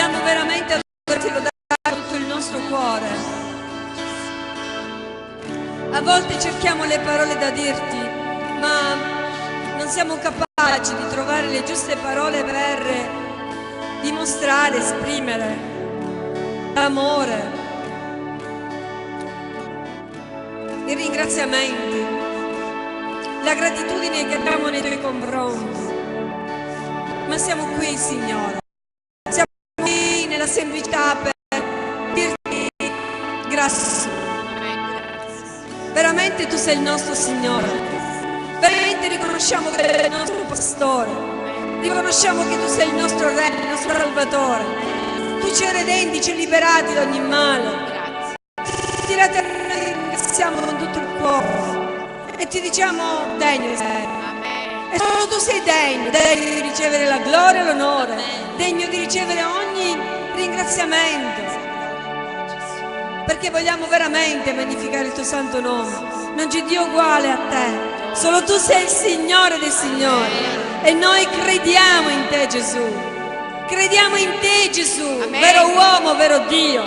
vogliamo veramente adorarti, lodare con tutto il nostro cuore. A volte cerchiamo le parole da dirti, ma non siamo capaci di trovare le giuste parole per dimostrare, esprimere l'amore, i ringraziamenti, la gratitudine che abbiamo nei tuoi confronti. Ma siamo qui, Signore, siamo qui nella semplicità per dirti grazie. Veramente tu sei il nostro Signore, veramente riconosciamo che sei il nostro pastore, riconosciamo che tu sei il nostro Re, il nostro Salvatore. Tu ci hai redenti, ci hai liberati da ogni male. Tirati a noi, ringraziamo con tutto il cuore e ti diciamo degno sei. E solo tu sei degno di ricevere la gloria e l'onore, degno di ricevere ogni ringraziamento, perché vogliamo veramente magnificare il tuo santo nome. Non c'è Dio uguale a te, solo tu sei il Signore dei Signori e noi crediamo in te, Gesù. Crediamo in te, Gesù, vero uomo, vero Dio.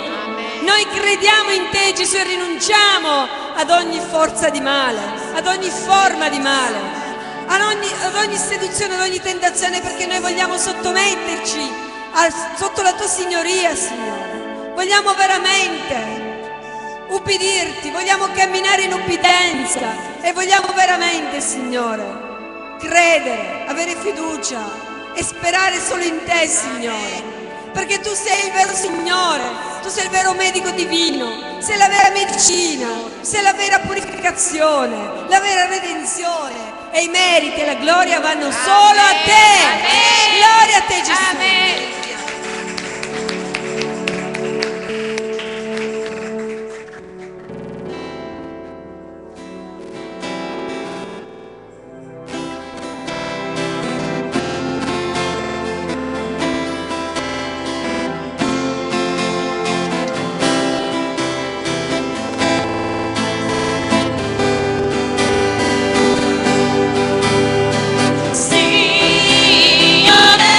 Noi crediamo in te, Gesù, e rinunciamo ad ogni forza di male, ad ogni forma di male, ad ogni seduzione, ad ogni tentazione, perché noi vogliamo sottometterci sotto la tua signoria, Signore. Vogliamo veramente ubbidirti, vogliamo camminare in ubbidienza e vogliamo veramente, Signore, credere, avere fiducia e sperare solo in te, Signore, perché tu sei il vero Signore, tu sei il vero medico divino, sei la vera medicina, sei la vera purificazione, la vera redenzione, e i meriti e la gloria vanno solo a te. Gloria a te, Gesù. Signore,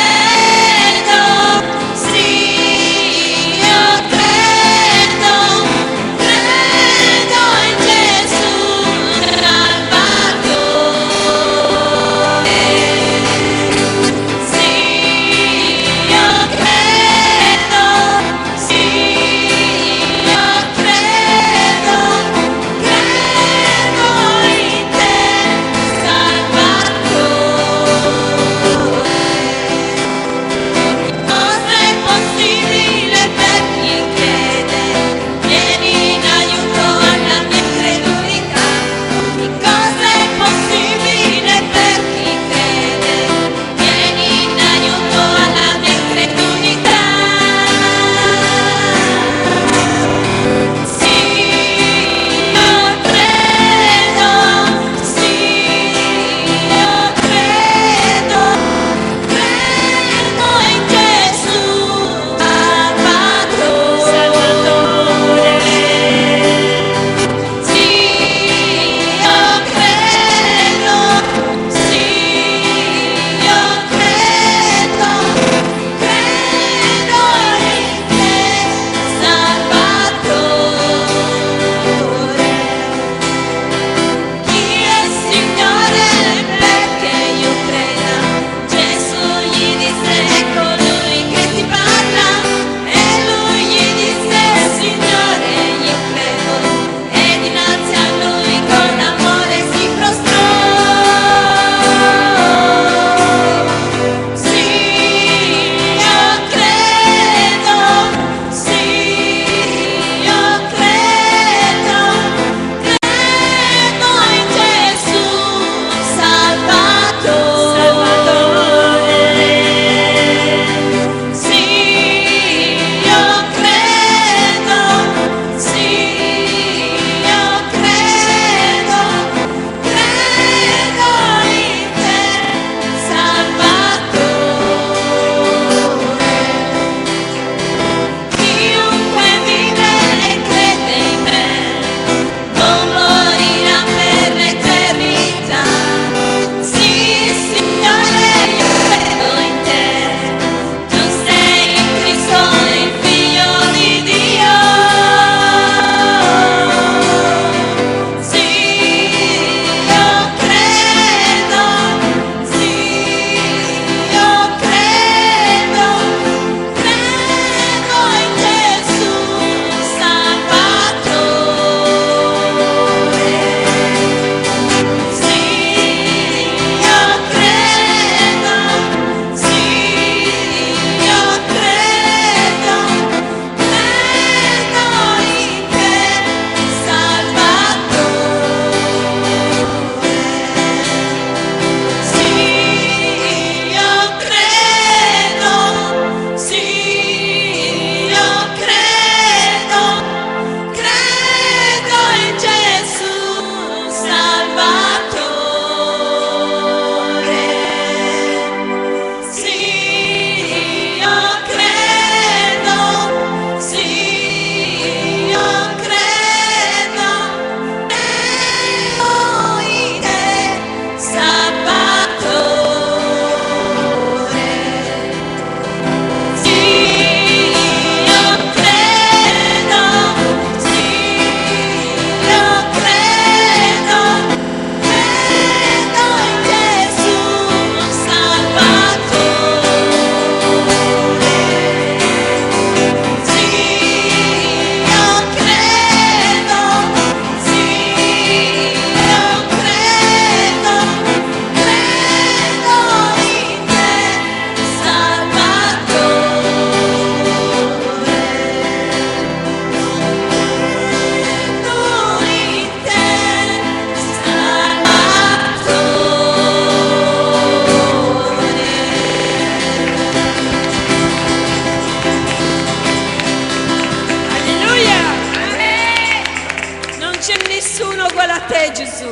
a te, Gesù.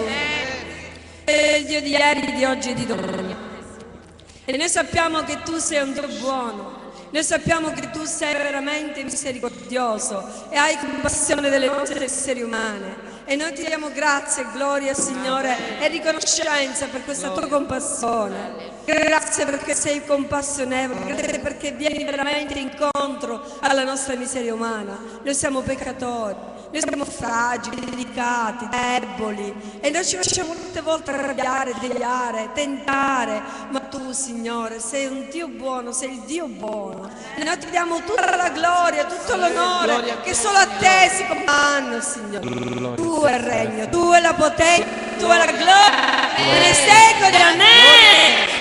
È il Dio di ieri, di oggi e di domani. E noi sappiamo che tu sei un Dio buono. Noi sappiamo che tu sei veramente misericordioso e hai compassione delle nostre esseri umane. E noi ti diamo grazie, gloria, Signore, e riconoscenza per questa tua compassione. Grazie perché sei compassionevole, grazie perché vieni veramente incontro alla nostra miseria umana. Noi siamo peccatori, noi siamo fragili, delicati, deboli e noi ci lasciamo molte volte arrabbiare, deviare, tentare, ma tu, Signore, sei un Dio buono, sei il Dio buono. E noi ti diamo tutta la gloria, tutto l'onore che solo a te si comandano, Signore. Tu è il regno, tu è la potenza, tu è la gloria, e ne secoli, amen.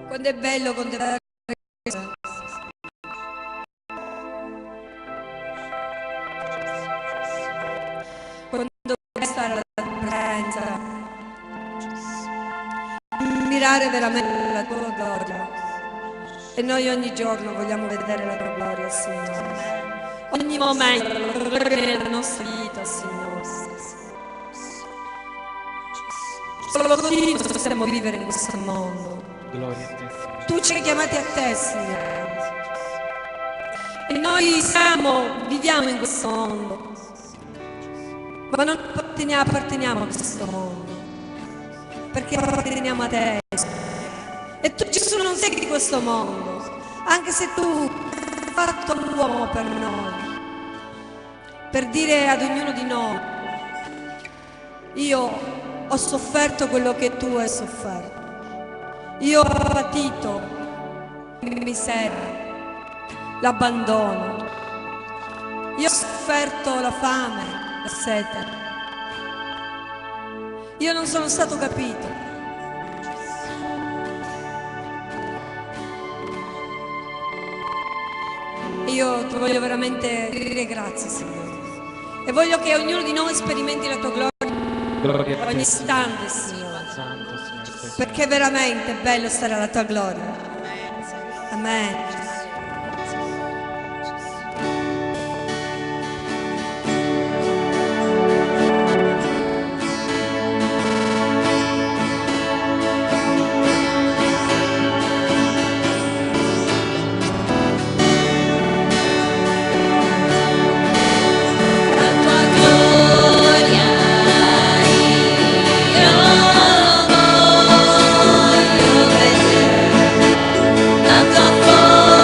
Quando è bello contemplare quando vuoi stare alla tua presenza, mirare veramente la tua gloria. E noi ogni giorno vogliamo vedere la tua gloria, Signore. Ogni momento nella nostra vita, Signore. Solo così possiamo vivere in questo mondo. Gloria a te. Tu ci hai chiamati a te, Signore. E noi viviamo in questo mondo, ma non apparteniamo a questo mondo, perché apparteniamo a te. E tu, Gesù, non sei di questo mondo, anche se tu hai fatto l'uomo per noi, per dire ad ognuno di noi: io ho sofferto quello che tu hai sofferto. Io ho patito la miseria, l'abbandono. Io ho sofferto la fame, la sete. Io non sono stato capito. Io ti voglio veramente dire grazie, Signore. E voglio che ognuno di noi sperimenti la tua gloria ogni istante, Signore. Perché veramente è bello stare alla tua gloria. Amen. La tua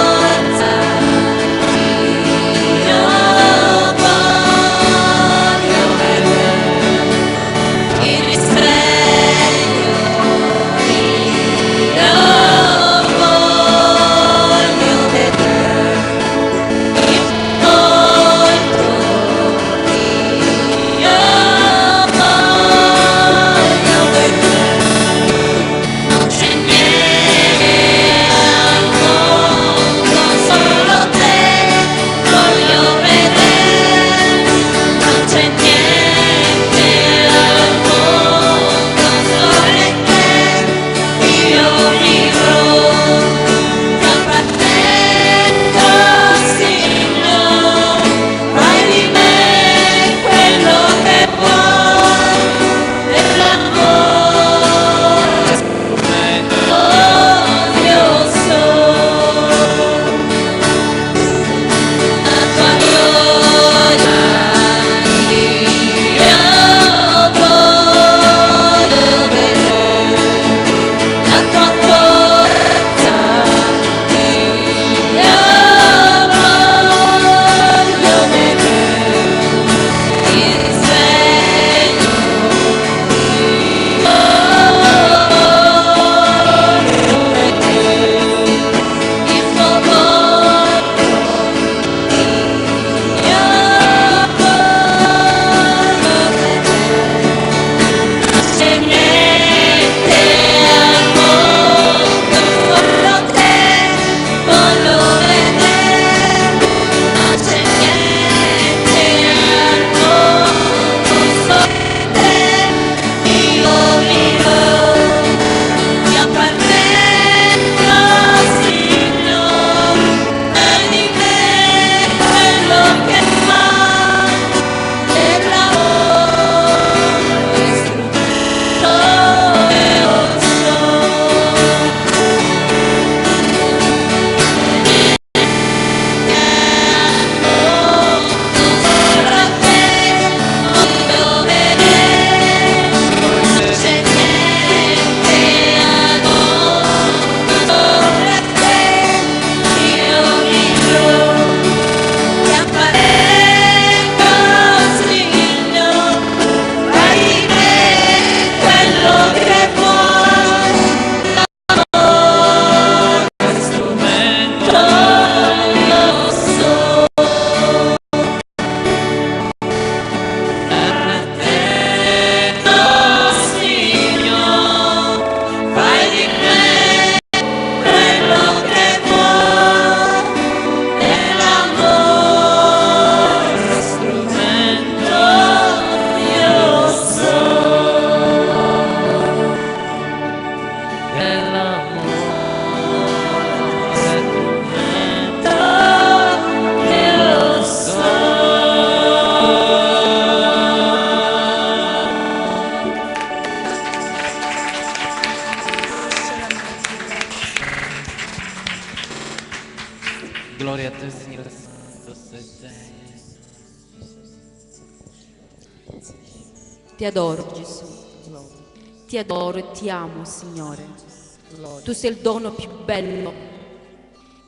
gloria a te, Signore Santo sei te. Ti adoro, Gesù. Ti adoro e ti amo, Signore. Tu sei il dono più bello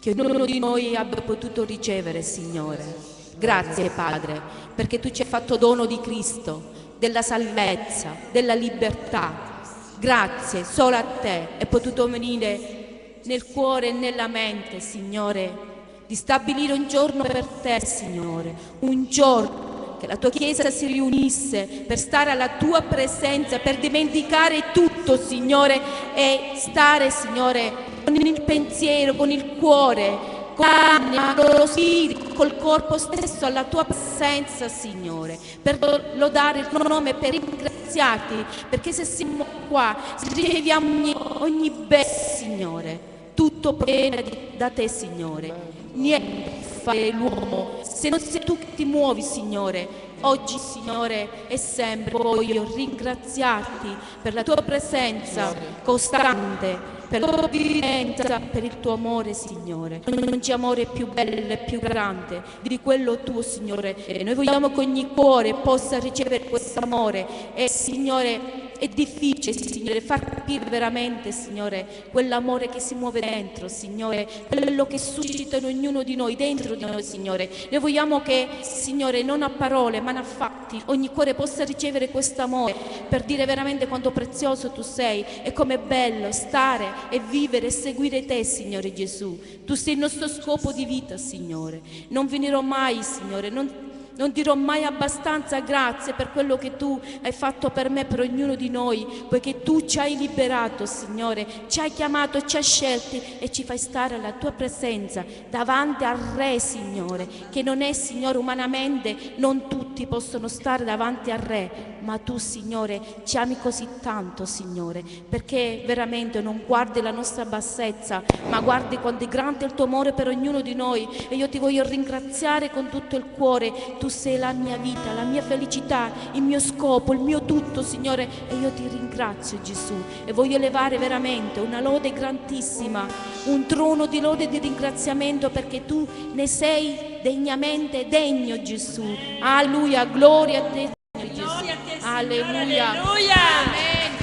che ognuno di noi abbia potuto ricevere, Signore. Grazie, Padre, perché tu ci hai fatto dono di Cristo, della salvezza, della libertà. Grazie, solo a te è potuto venire nel cuore e nella mente, Signore, di stabilire un giorno per te, Signore, un giorno che la tua Chiesa si riunisse per stare alla tua presenza, per dimenticare tutto, Signore, e stare, Signore, con il pensiero, con il cuore, con l'anima, con lo spirito, col corpo stesso alla tua presenza, Signore, per lodare il tuo nome, per ringraziarti, perché se siamo qua, se riceviamo ogni bene, Signore, tutto proviene da te, Signore. Niente può fare l'uomo se non sei tu che ti muovi, Signore. Oggi, Signore, e sempre voglio ringraziarti per la tua presenza costante, per la tua provvidenza, per il tuo amore, Signore. Non c'è amore più bello e più grande di quello tuo, Signore. E noi vogliamo che ogni cuore possa ricevere questo amore. E, Signore, è difficile, Signore, far capire veramente, Signore, quell'amore che si muove dentro, Signore, quello che suscita in ognuno di noi, dentro di noi, Signore. Noi vogliamo che, Signore, non a parole, ma a fatti, ogni cuore possa ricevere questo amore per dire veramente quanto prezioso tu sei e com'è bello stare e vivere e seguire te, Signore Gesù. Tu sei il nostro scopo di vita, Signore. Non finirò mai, Signore, non dirò mai abbastanza grazie per quello che tu hai fatto per me, per ognuno di noi, poiché tu ci hai liberato, Signore, ci hai chiamato, ci hai scelti e ci fai stare alla tua presenza davanti al Re, Signore, che non è, Signore, umanamente, non tutti possono stare davanti al Re, ma tu, Signore, ci ami così tanto, Signore, perché veramente non guardi la nostra bassezza, ma guardi quanto è grande il tuo amore per ognuno di noi. E io ti voglio ringraziare con tutto il cuore. Tu sei la mia vita, la mia felicità, il mio scopo, il mio tutto, Signore, e io ti ringrazio, Gesù, e voglio elevare veramente una lode grandissima, un trono di lode e di ringraziamento, perché tu ne sei degnamente degno, Gesù. Alleluia, gloria a te, Signore Gesù. Alleluia. Amen.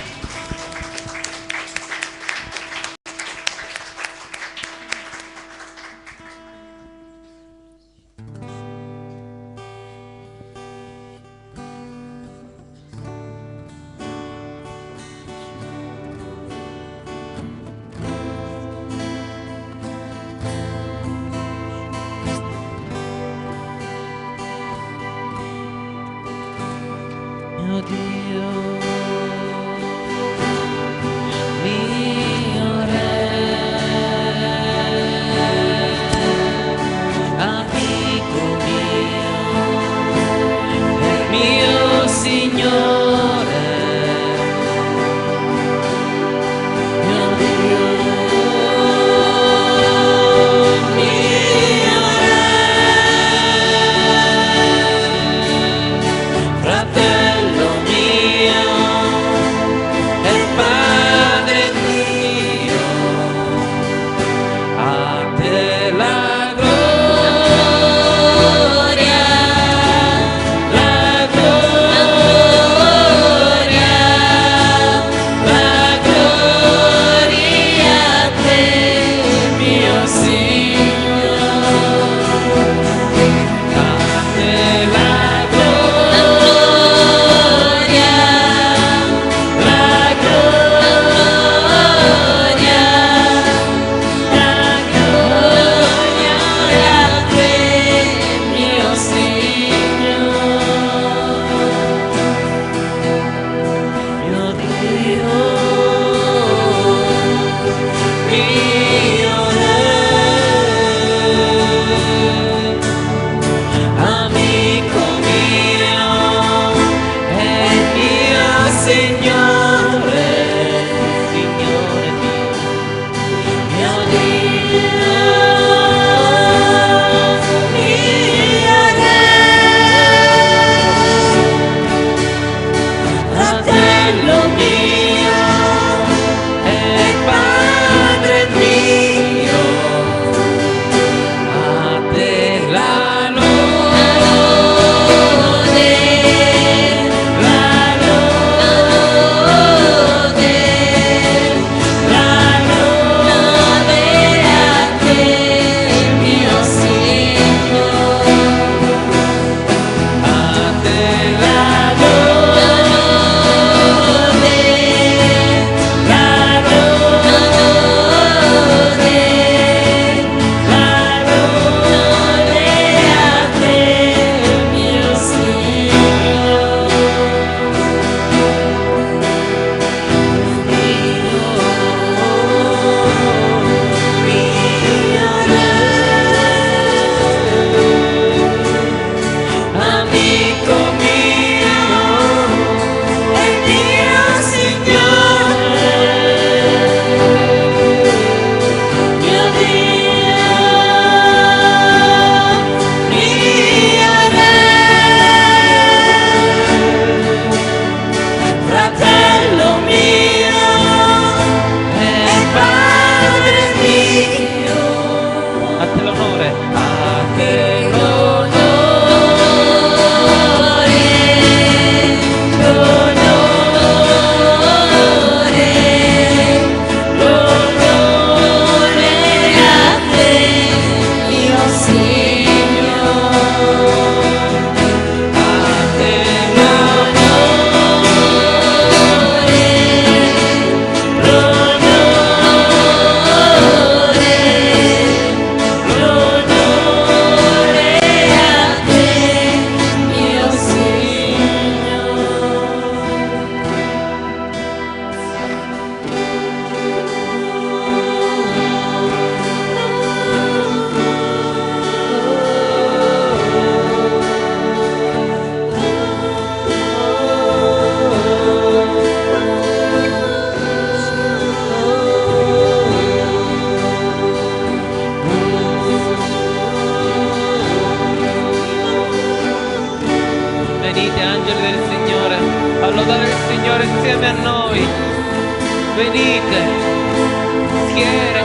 Mio Dio,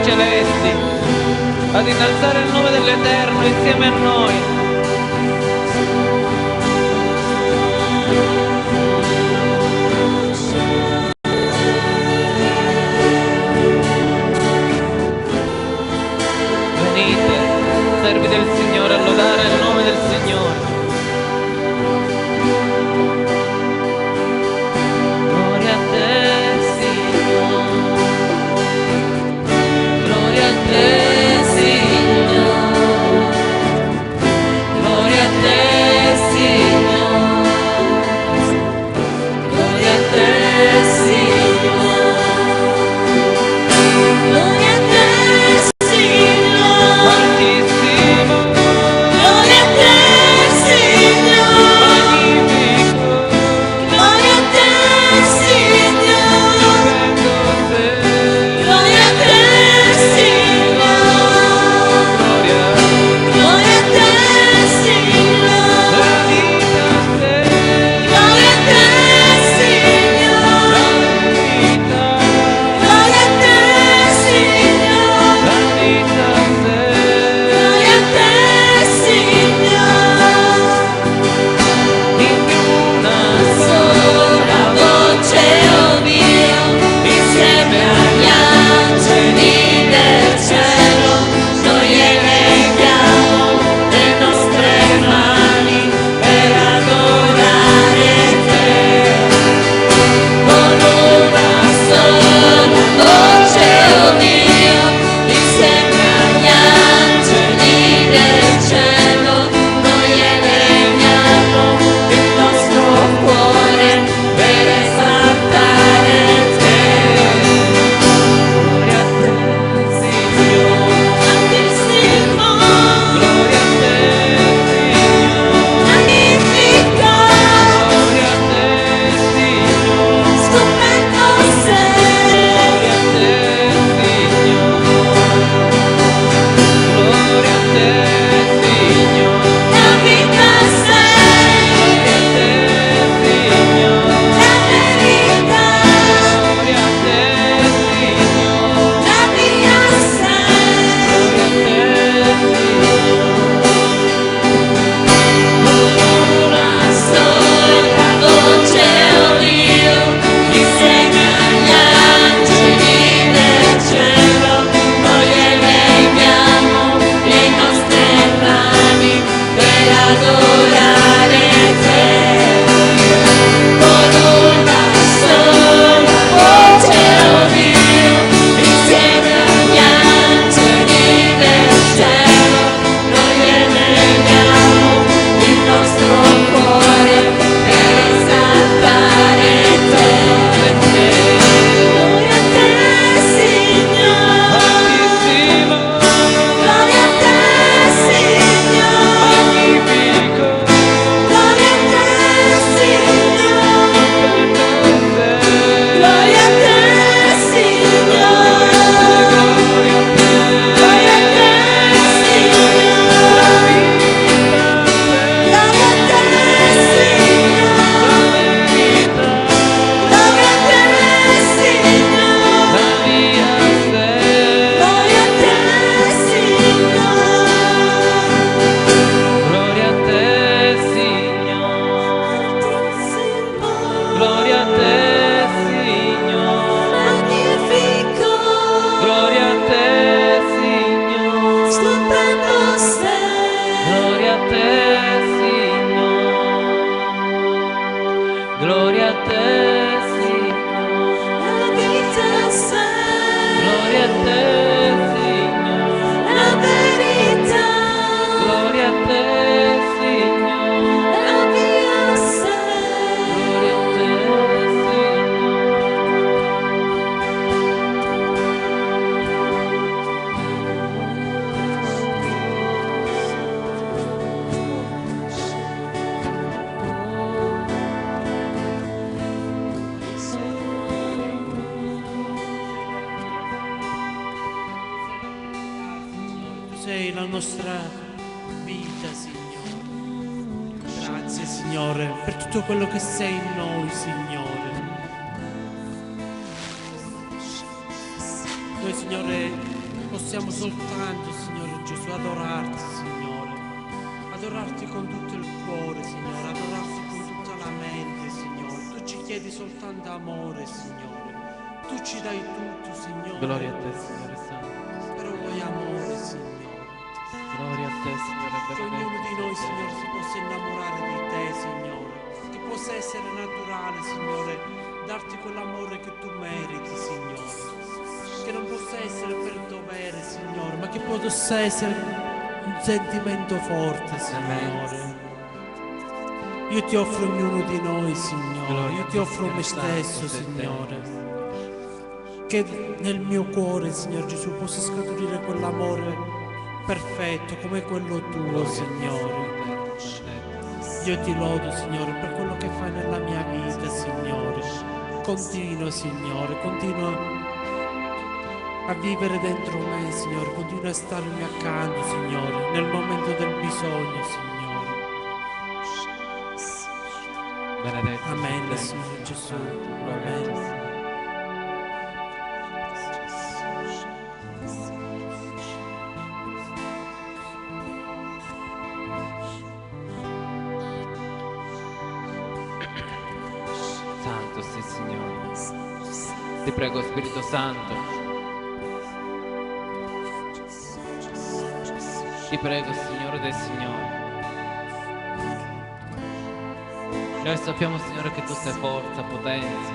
celesti, ad innalzare il nome dell'Eterno insieme a noi. Servi del Signore a lodare il nome del Signore. Gloria a te, Signore. Gloria a te, Signore. Gloria a te, Signore. Gloria a te, Signore. Gloria a te, Signore. sei la nostra vita, Signore. Grazie, Signore, per tutto quello che sei in noi, Signore. Noi, Signore, possiamo soltanto, Signore Gesù, adorarti, Signore. Adorarti con tutto il cuore, Signore. Adorarti con tutta la mente, Signore. Tu ci chiedi soltanto amore, Signore. Tu ci dai tutto, Signore. Gloria a te, Signore Santo. Però vuoi amore, Signore. Gloria a te, Signore, Che ognuno di noi, Signore, si possa innamorare di te, Signore. Che possa essere naturale, Signore, darti quell'amore che tu meriti, Signore. Che non possa essere per dovere, Signore, ma che possa essere un sentimento forte, Signore. Io ti offro ognuno di noi, Signore. Io ti offro me stesso, Signore. Che nel mio cuore, Signore Gesù, possa scaturire quell'amore perfetto come quello tuo, Signore. Io ti lodo, Signore, per quello che fai nella mia vita, Signore. Continua, Signore, continua a vivere dentro me, Signore. Continua a starmi accanto, Signore, nel momento del bisogno, Signore. Benedetto. Amen, Signore Gesù. Amen. Santo sei, Signore. Ti prego, Spirito Santo. Ti prego, Signore dei Signori. Noi sappiamo, Signore, che tu sei forza, potenza.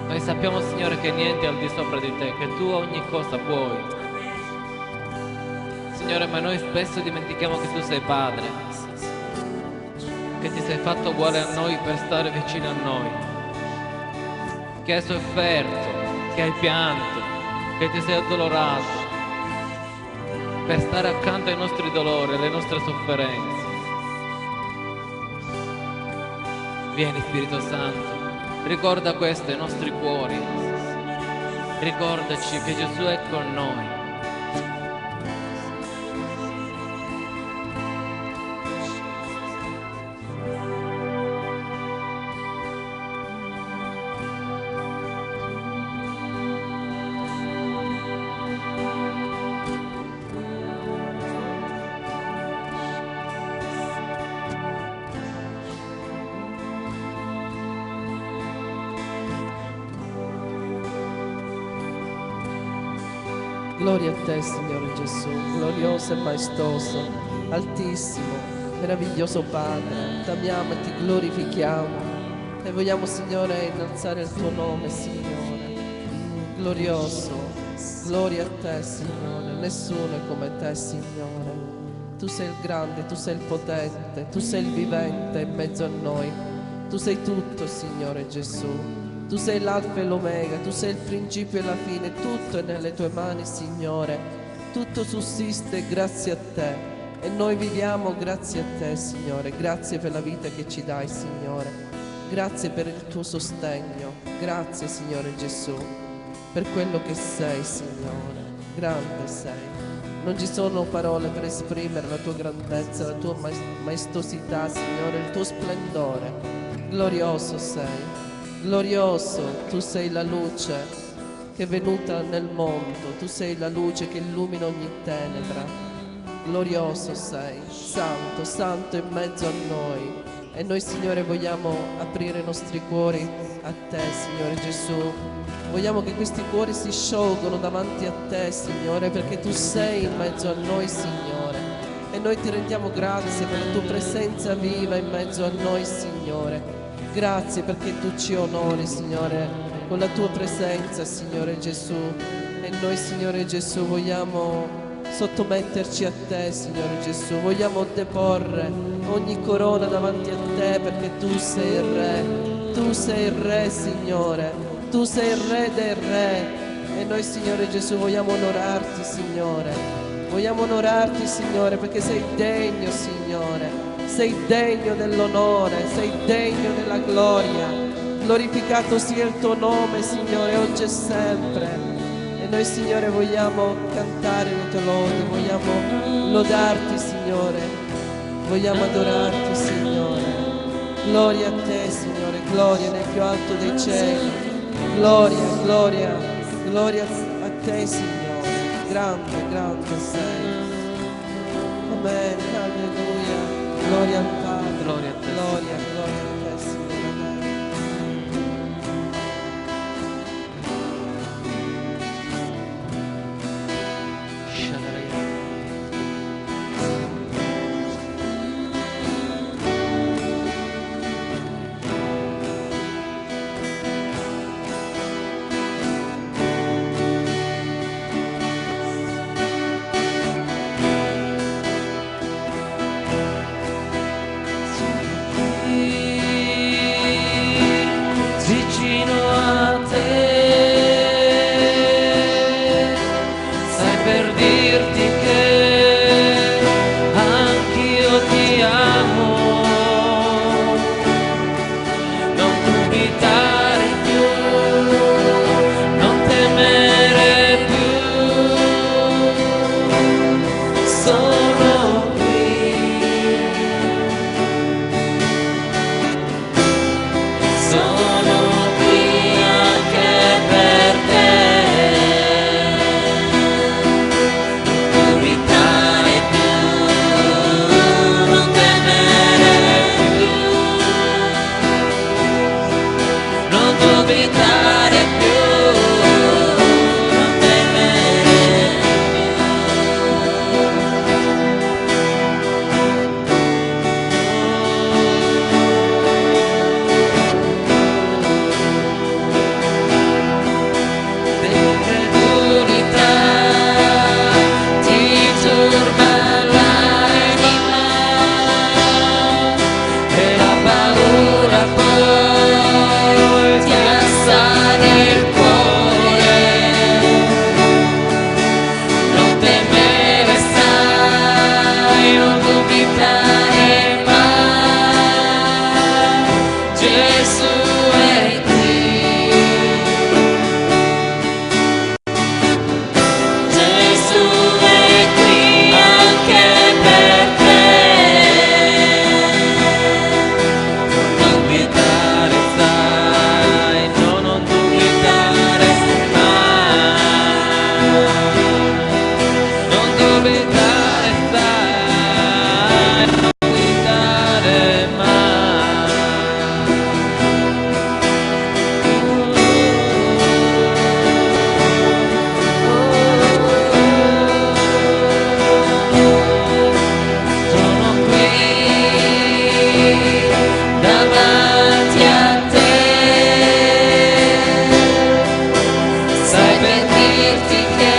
Noi sappiamo, Signore, che niente è al di sopra di te, che tu ogni cosa puoi. Signore, ma noi spesso dimentichiamo che tu sei Padre, che ti sei fatto uguale a noi per stare vicino a noi, che hai sofferto, che hai pianto, che ti sei addolorato per stare accanto ai nostri dolori, alle nostre sofferenze. Vieni, Spirito Santo, ricorda questo ai nostri cuori, ricordaci che Gesù è con noi. Gloria a te, Signore Gesù, glorioso e maestoso, altissimo, meraviglioso Padre. T'amiamo e ti glorifichiamo e vogliamo, Signore, innalzare il tuo nome, Signore. Glorioso, gloria a te, Signore, nessuno è come te, Signore. Tu sei il grande, tu sei il potente, tu sei il vivente in mezzo a noi. Tu sei tutto, Signore Gesù. Tu sei l'alfa e l'omega, tu sei il principio e la fine, tutto è nelle tue mani, Signore. Tutto sussiste grazie a te e noi viviamo grazie a te, Signore. Grazie per la vita che ci dai, Signore. Grazie per il tuo sostegno. Grazie, Signore Gesù, per quello che sei, Signore. Grande sei. Non ci sono parole per esprimere la tua grandezza, la tua maestosità, Signore, il tuo splendore. Glorioso sei. Glorioso, tu sei la luce che è venuta nel mondo, tu sei la luce che illumina ogni tenebra. Glorioso sei, santo, santo in mezzo a noi. E noi, Signore, vogliamo aprire i nostri cuori a te, Signore Gesù. Vogliamo che questi cuori si sciolgono davanti a te, Signore, perché tu sei in mezzo a noi, Signore. E noi ti rendiamo grazie per la tua presenza viva in mezzo a noi, Signore. Grazie perché tu ci onori, Signore, con la tua presenza, Signore Gesù. E noi, Signore Gesù, vogliamo sottometterci a te, Signore Gesù. Vogliamo deporre ogni corona davanti a te perché tu sei il Re. Tu sei il Re, Signore. Tu sei il Re del Re. E noi, Signore Gesù, vogliamo onorarti, Signore. Vogliamo onorarti, Signore, perché sei degno, Signore. Sei degno dell'onore, sei degno della gloria. Glorificato sia il tuo nome, Signore, oggi e sempre. E noi, Signore, vogliamo cantare le tue lodi, vogliamo lodarti, Signore. Vogliamo adorarti, Signore. Gloria a te, Signore, gloria nel più alto dei cieli. Gloria, gloria, gloria a te, Signore. grande, grande sei. Amen, alleluia. Gloria al Padre. Gloria a te, Gloria, gloria a te, Signore. Vicino a te, sai per dirti che anch'io ti amo, non dubitare più, non temere più, sono qui. Sono qui anche per te, non dubitare più, non temere più, non dubitare più, non temere l'incredulità ti turba l'anima e la paura poi ti assale il cuore. Non temere stai, non dubitare mai, Gesù è qui. Gesù è qui anche per te, non dubitare stai, no, non dubitare mai, non dubitare stai, non dubitare Sono qui davanti a te, sai per dirti che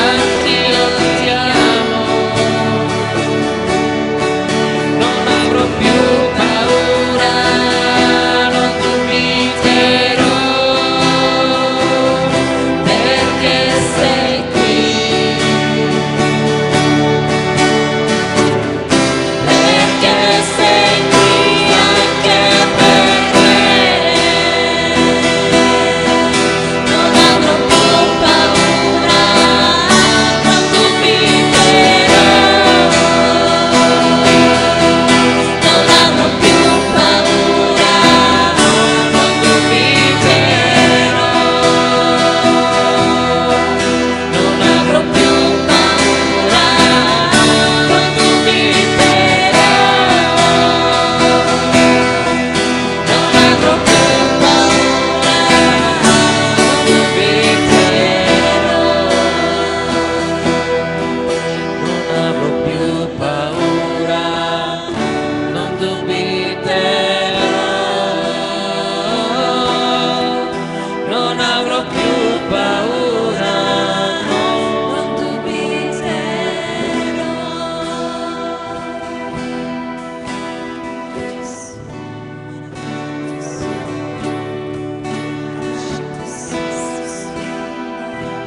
anch'io ti amo, non avrò più paura, non dubiterò, perché sei qui. Perché sei qui anche per me, non avrò più paura, non dubiterò, non avrò più paura, non dubiterò, non avrò più paura, non dubiterò, non avrò più paura, non dubiterò, non avrò più paura, non dubiterò,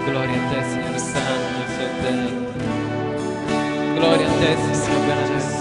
Gloria a te, Signore Santo e Eterno. Gloria a te, Signore benedetto.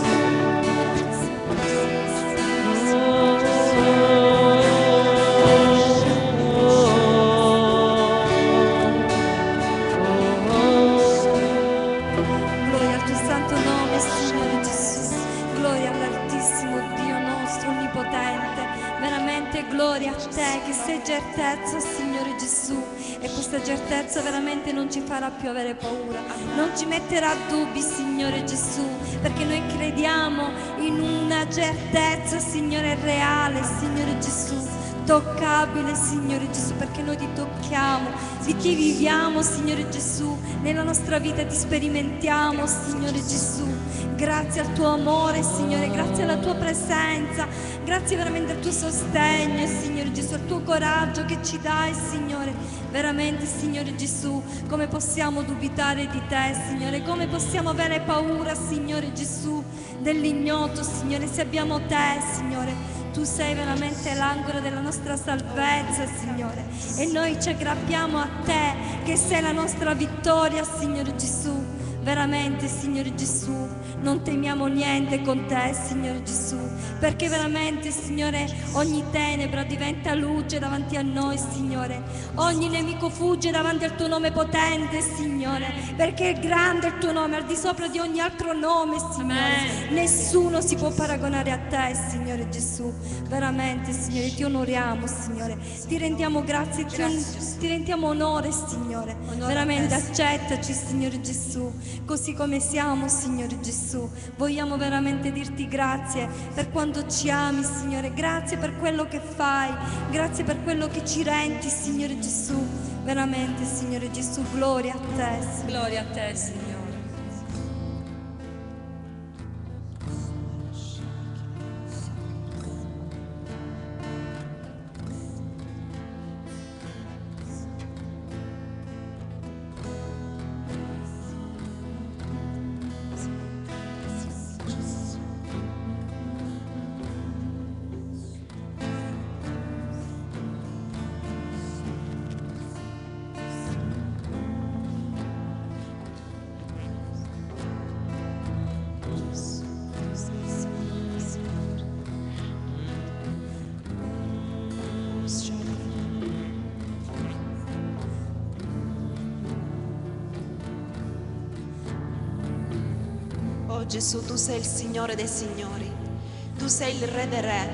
Gloria al tuo santo nome, Signore Gesù. Gloria all'Altissimo Dio nostro onnipotente. Veramente gloria a te che sei certezza, Signore Gesù. e questa certezza veramente non ci farà più avere paura, non ci metterà dubbi, Signore Gesù, perché noi crediamo in una certezza, Signore, reale, Signore Gesù, toccabile, Signore Gesù, perché noi ti tocchiamo, di ti viviamo, Signore Gesù, nella nostra vita ti sperimentiamo, Signore Gesù. Grazie al tuo amore, Signore, grazie alla tua presenza, grazie veramente al tuo sostegno, Signore Gesù, al tuo coraggio che ci dai, Signore. Veramente, Signore Gesù, come possiamo dubitare di te, Signore, come possiamo avere paura, Signore Gesù, dell'ignoto, Signore, se abbiamo te, Signore. Tu sei veramente l'angolo della nostra salvezza, Signore, e noi ci aggrappiamo a te, che sei la nostra vittoria, Signore Gesù. Veramente, Signore Gesù, non temiamo niente con te, Signore Gesù, perché veramente, Signore, ogni tenebra diventa luce davanti a noi, Signore. Ogni nemico fugge davanti al tuo nome potente, Signore, perché è grande il tuo nome, al di sopra di ogni altro nome, Signore. Nessuno si può paragonare a te, Signore Gesù. Veramente, Signore, ti onoriamo, Signore. Ti rendiamo grazie, ti rendiamo onore, Signore. Veramente accettaci, Signore Gesù, così come siamo, Signore Gesù. Vogliamo veramente dirti grazie per quanto ci ami, Signore. Grazie per quello che fai, grazie per quello che ci rendi, Signore Gesù. Veramente, Signore Gesù, gloria a te, gloria a te, Signore. Oh Gesù, tu sei il Signore dei Signori, tu sei il Re dei Re.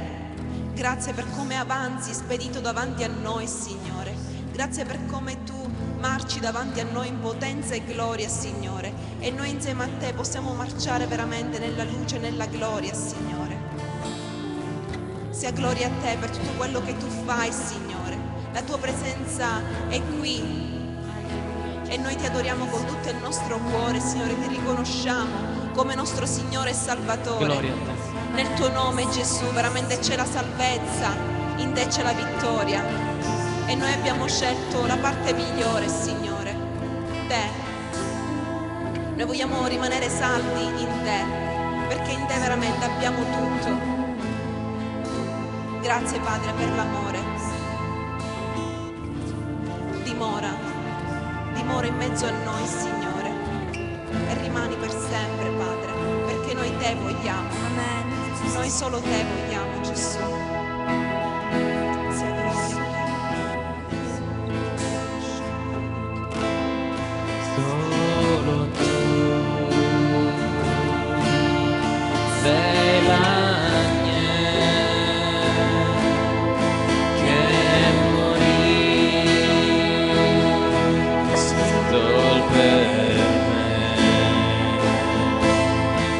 Grazie per come avanzi spedito davanti a noi, Signore. Grazie per come tu marci davanti a noi in potenza e gloria, Signore. E noi insieme a te possiamo marciare veramente nella luce e nella gloria, Signore. Sia gloria a te per tutto quello che tu fai, Signore. La tua presenza è qui e noi ti adoriamo con tutto il nostro cuore, Signore. Ti riconosciamo come nostro Signore e Salvatore. Gloria a te. Nel tuo nome, Gesù, veramente c'è la salvezza, in te c'è la vittoria. E noi abbiamo scelto la parte migliore, Signore, te. Noi vogliamo rimanere saldi in te, perché in te veramente abbiamo tutto. Grazie, Padre, per l'amore. Dimora in mezzo a noi, Signore, e rimani per sempre, Padre, perché noi te vogliamo. Amen. Noi solo te vogliamo, Gesù. Sia gloria. Solo tu sei l'agnello che morì sotto il per me.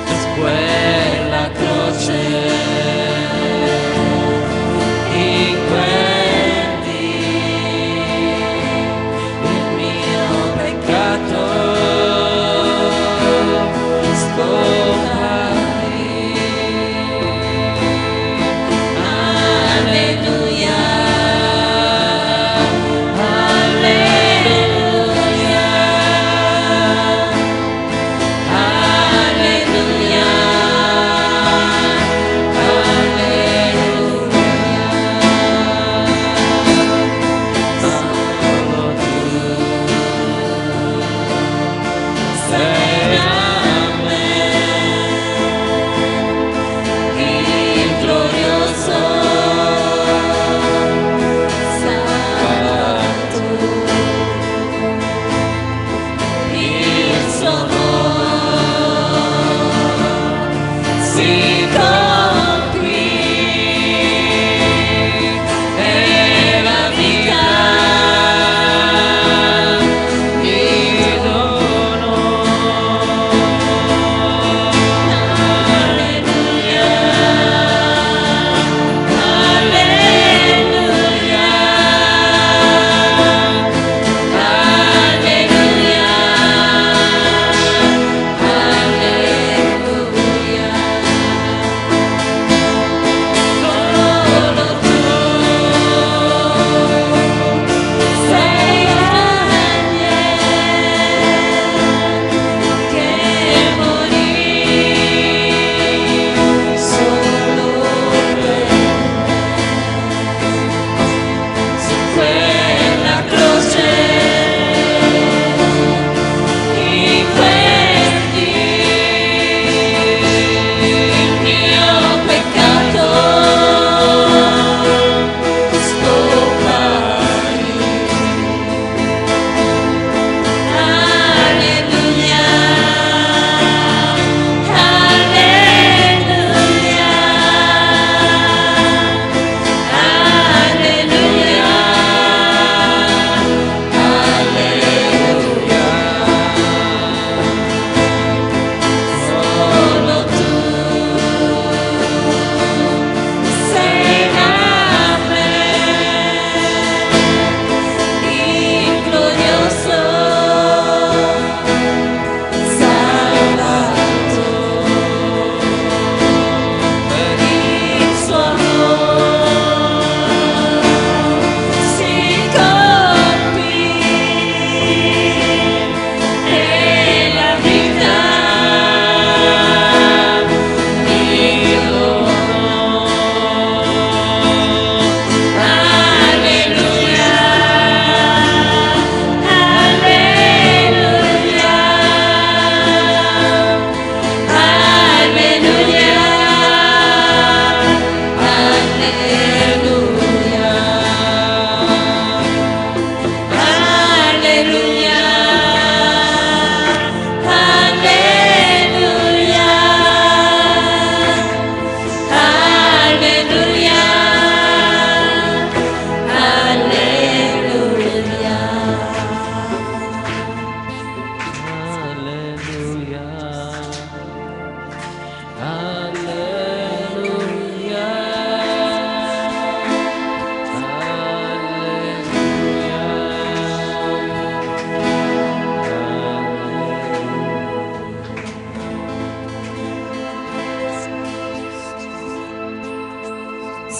Su quella croce, in quel dì, il mio peccato scomparì. Alleluia, alleluia,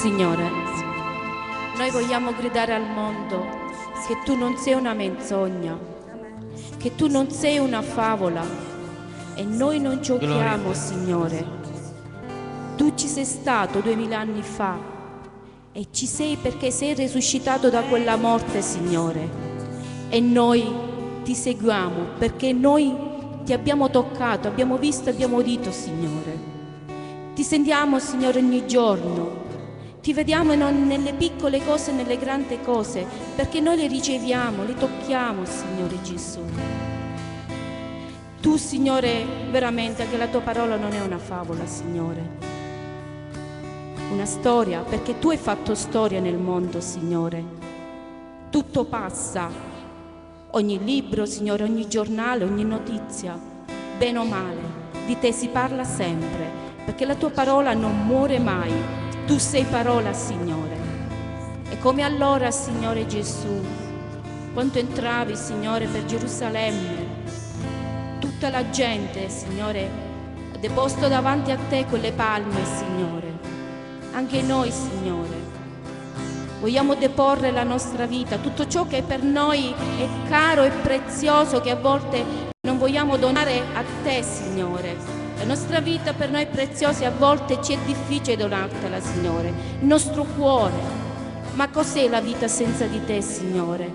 Signore, noi vogliamo gridare al mondo che tu non sei una menzogna, che tu non sei una favola e noi non giochiamo, Signore. Tu ci sei stato 2000 anni fa e ci sei perché sei risuscitato da quella morte, Signore, e noi ti seguiamo perché noi ti abbiamo toccato, abbiamo visto, abbiamo udito, Signore. Ti sentiamo, Signore, ogni giorno. Ti vediamo nelle piccole cose e nelle grandi cose, perché noi le riceviamo, le tocchiamo, Signore Gesù. Tu, Signore, veramente, anche la tua parola non è una favola, Signore. Una storia, perché tu hai fatto storia nel mondo, Signore. Tutto passa, ogni libro, Signore, ogni giornale, ogni notizia, bene o male, di te si parla sempre, perché la tua parola non muore mai. Tu sei parola, Signore. E come allora, Signore Gesù, quando entravi, Signore, per Gerusalemme, tutta la gente, Signore, ha deposto davanti a te quelle palme, Signore. Anche noi, Signore, vogliamo deporre la nostra vita, tutto ciò che per noi è caro e prezioso, che a volte non vogliamo donare a te, Signore. La nostra vita per noi è preziosa e a volte ci è difficile donartela, Signore. Il nostro cuore. Ma cos'è la vita senza di te, Signore?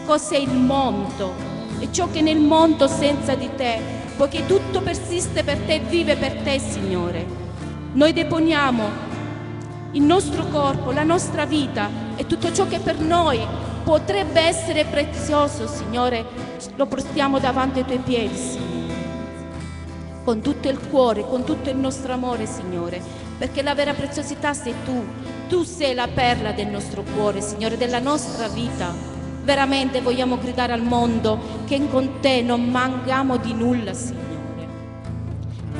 Cos'è il mondo? E ciò che nel mondo senza di te, poiché tutto persiste per te e vive per te, Signore. Noi deponiamo il nostro corpo, la nostra vita e tutto ciò che per noi potrebbe essere prezioso, Signore, lo portiamo davanti ai tuoi piedi, Signore. Con tutto il cuore, con tutto il nostro amore, Signore, perché la vera preziosità sei tu. Tu sei la perla del nostro cuore, Signore, della nostra vita. Veramente vogliamo gridare al mondo che con te non manchiamo di nulla, Signore.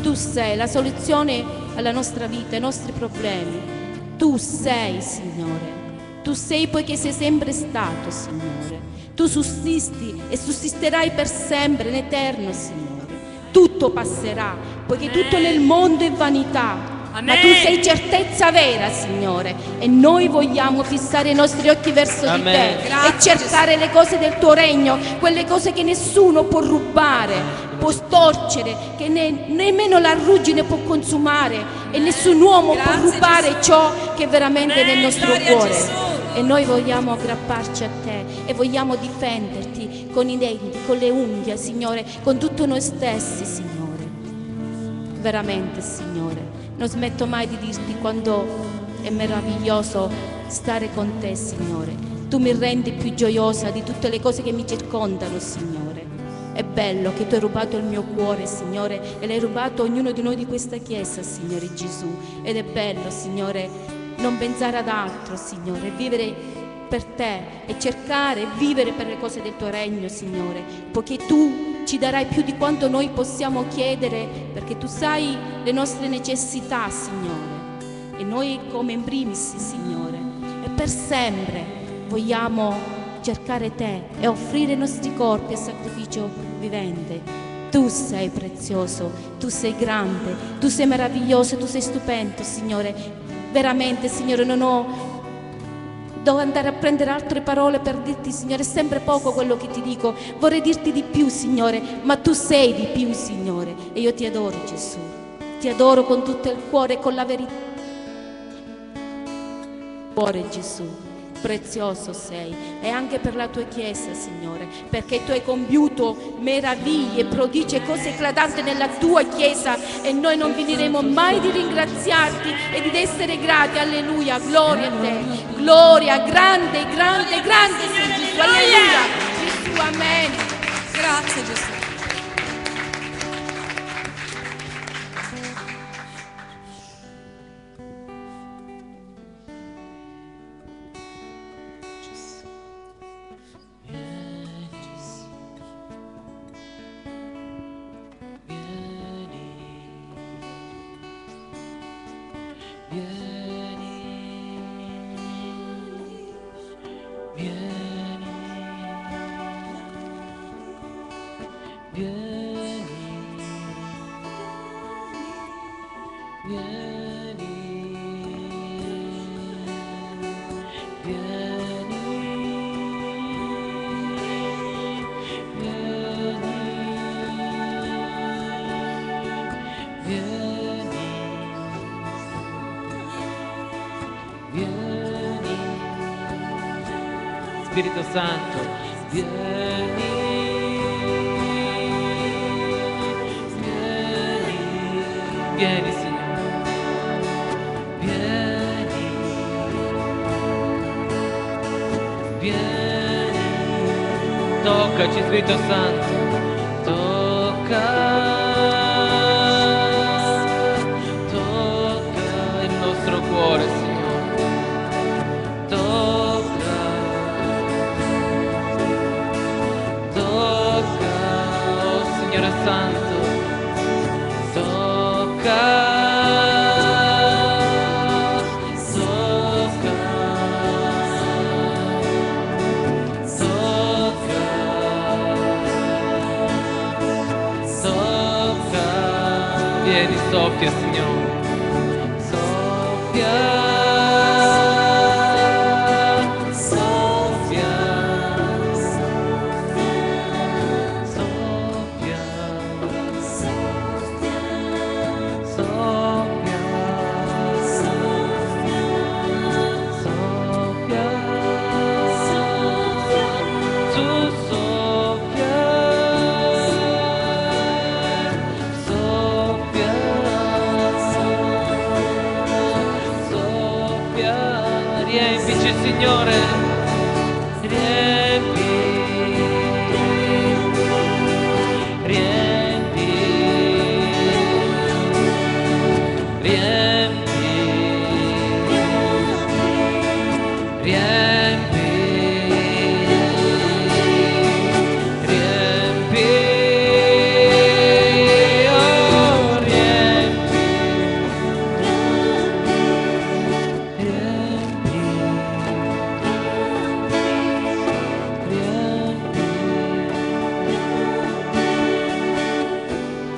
Tu sei la soluzione alla nostra vita, ai nostri problemi. Tu sei, Signore. Tu sei poiché sei sempre stato, Signore. Tu sussisti e sussisterai per sempre, in eterno, Signore. Tutto passerà, poiché tutto nel mondo è vanità, ma tu sei certezza vera, Signore, e noi vogliamo fissare i nostri occhi verso di te e cercare le cose del tuo regno, quelle cose che nessuno può rubare, può storcere, che nemmeno la ruggine può consumare e nessun uomo può rubare ciò che è veramente nel nostro cuore. E noi vogliamo aggrapparci a te e vogliamo difenderti con i denti, con le unghie, Signore, con tutto noi stessi, Signore. Veramente, Signore, non smetto mai di dirti quando è meraviglioso stare con te, Signore. Tu mi rendi più gioiosa di tutte le cose che mi circondano, Signore. È bello che tu hai rubato il mio cuore, Signore, e l'hai rubato a ognuno di noi di questa chiesa, Signore Gesù. Ed è bello, Signore, non pensare ad altro, Signore, vivere per te e cercare e vivere per le cose del tuo regno, Signore, poiché tu ci darai più di quanto noi possiamo chiedere, perché tu sai le nostre necessità, Signore, e noi come in primis, Signore, e per sempre vogliamo cercare te e offrire i nostri corpi a sacrificio vivente. Tu sei prezioso, tu sei grande, tu sei meraviglioso, tu sei stupendo, Signore. Veramente, Signore, devo andare a prendere altre parole per dirti, Signore, è sempre poco quello che ti dico. Vorrei dirti di più, Signore, ma tu sei di più, Signore. E io ti adoro, Gesù. Ti adoro con tutto il cuore e con la verità. Cuore, Gesù. Prezioso sei, e anche per la tua Chiesa, Signore, perché tu hai compiuto meraviglie, prodigi e cose eclatanti nella tua Chiesa e noi non finiremo mai di ringraziarti e di essere grati. Alleluia, gloria a te, gloria, grande, grande, grande sei Gesù, alleluia, Gesù, amen. Grazie Gesù. Spirito Santo, vieni, vieni Signore, vieni, vieni, toccaci Spirito Santo, tocca il nostro cuore Signore, tocca, oh Signore Santo, tocca. Vieni, soffia Signore, soffia, soffia, soffia, soffia, soffia, tu soffia. Riempici Signore, riempi, riempi, riempi, riempi, riempi, oh riempi, riempi.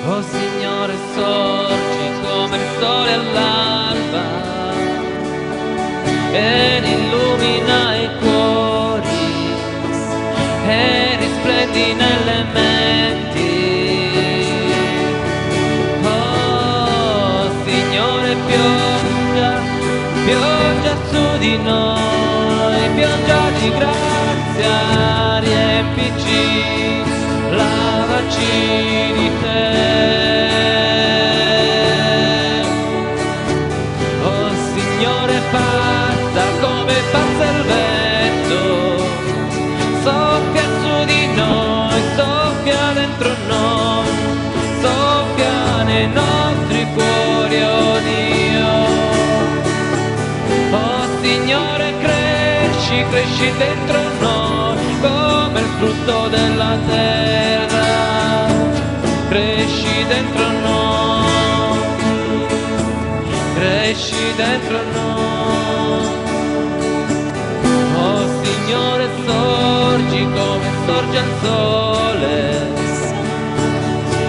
Oh Signore, sorgi come il sole all'alba ed illumina i cuori e risplendi nelle menti. Oh Signore, pioggia, pioggia su di noi, pioggia di grazia, riempici, lavaci di te. Oh Signore, passa come passa il vento, soffia su di noi, soffia dentro noi, soffia nei nostri cuori, oh Dio. Oh Signore, cresci, cresci dentro noi come il frutto della terra, cresci dentro noi, cresci dentro noi. Oh Signore, sorgi come sorge il sole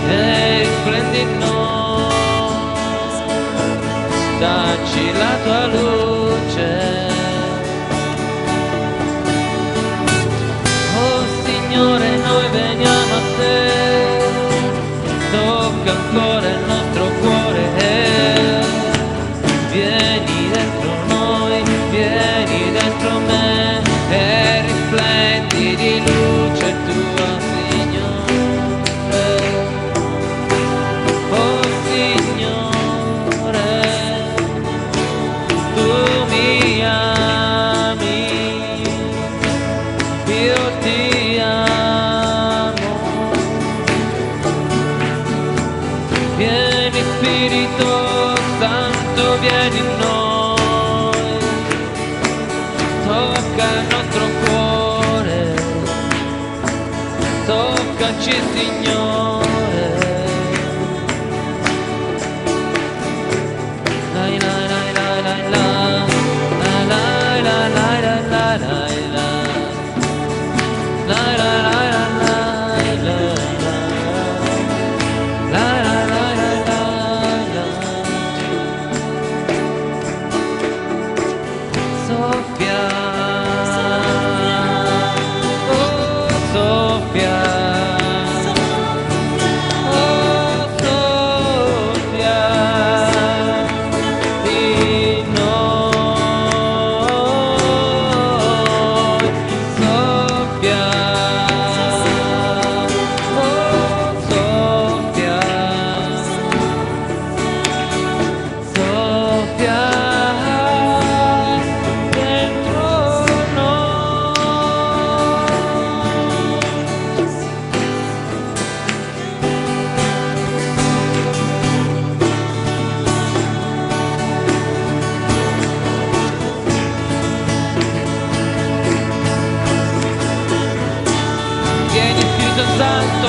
e risplendi in noi, dacci la tua luce. Signore, noi veniamo a te, tocca ancora il nostro cuore, vieni dentro noi, vieni dentro me e risplendi di luce tua, Signore. Oh Signore, tu mi ami, io ti amo. Vieni Spirito Santo, vieni in noi, tocca il nostro cuore, toccaci Signore. Lai lai lai lai lai lai lai lai lai lai lai lai lai. La la la la la la la la la la. Soffia, oh Soffia,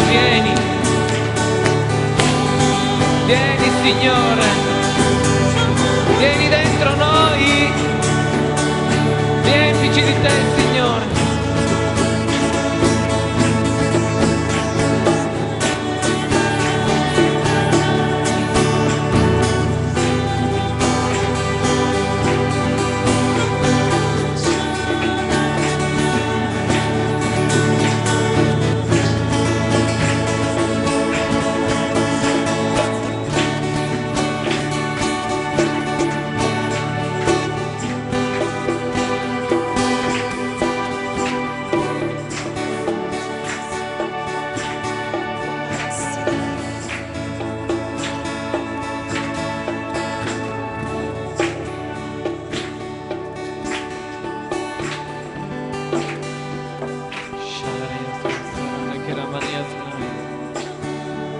vieni. Vieni Signore, vieni dentro noi, riempici di te Signore.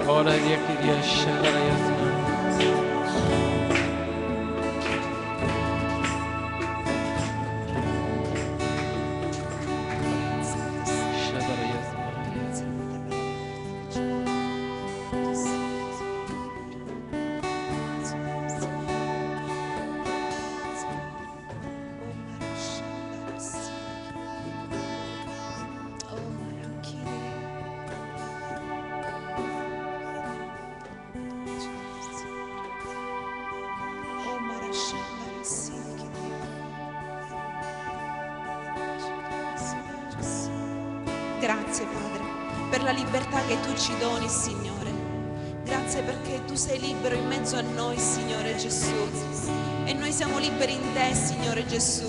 Ora dia che riesce a Grazie Padre per la libertà che tu ci doni, Signore. Grazie perché tu sei libero in mezzo a noi, Signore Gesù. E noi siamo liberi in te, Signore Gesù.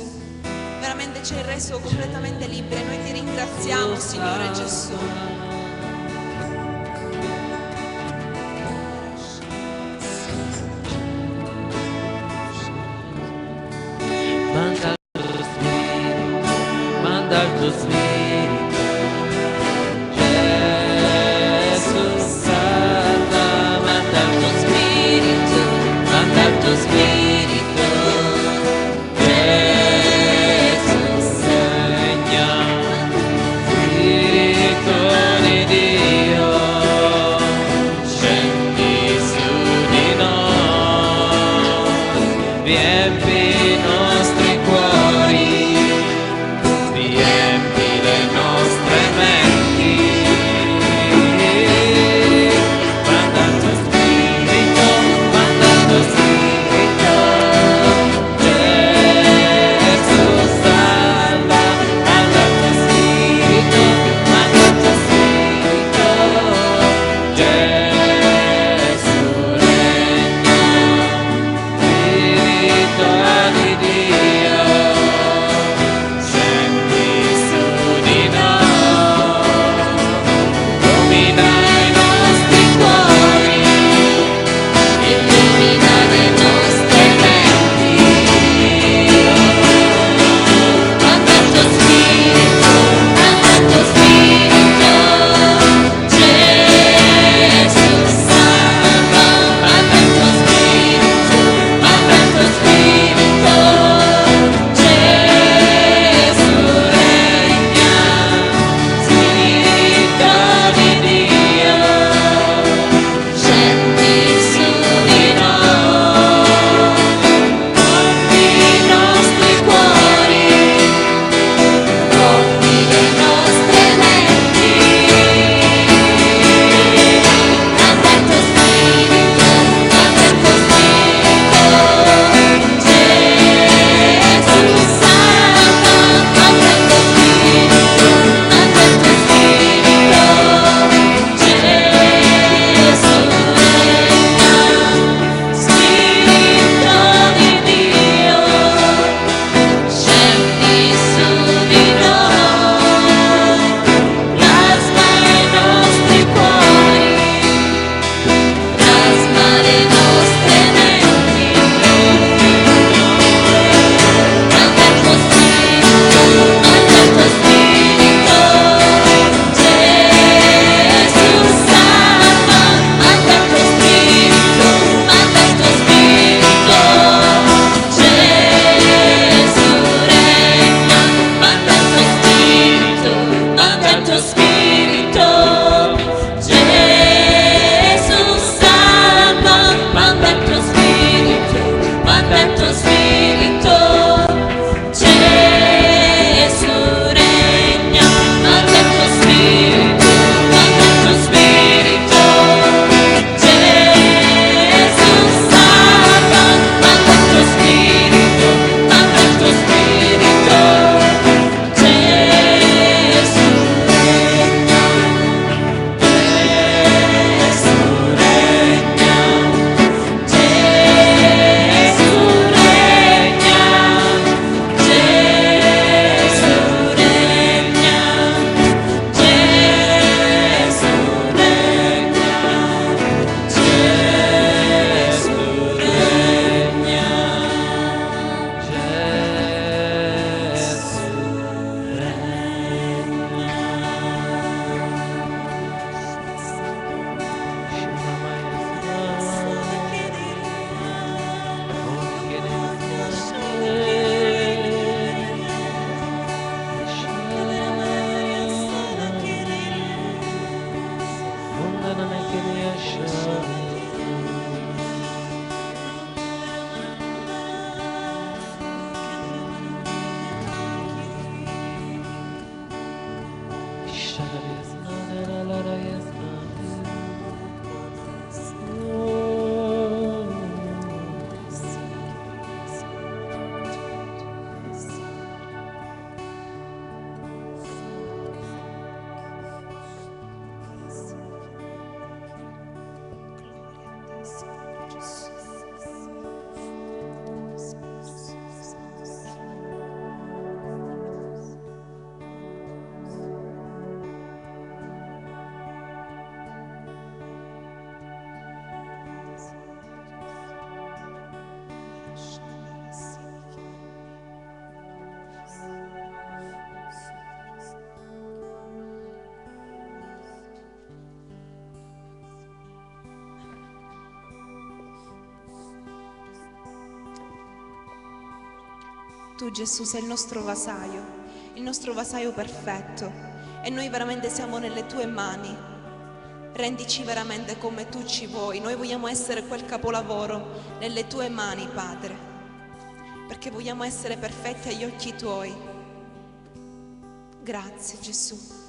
Veramente ci hai reso completamente liberi e noi ti ringraziamo, Signore Gesù. Manda il tuo spirito, manda il tuo spirito. Spirito Tu Gesù sei il nostro vasaio perfetto, e noi veramente siamo nelle tue mani. Rendici veramente come tu ci vuoi. Noi vogliamo essere quel capolavoro nelle tue mani, Padre, perché vogliamo essere perfetti agli occhi tuoi. Grazie Gesù.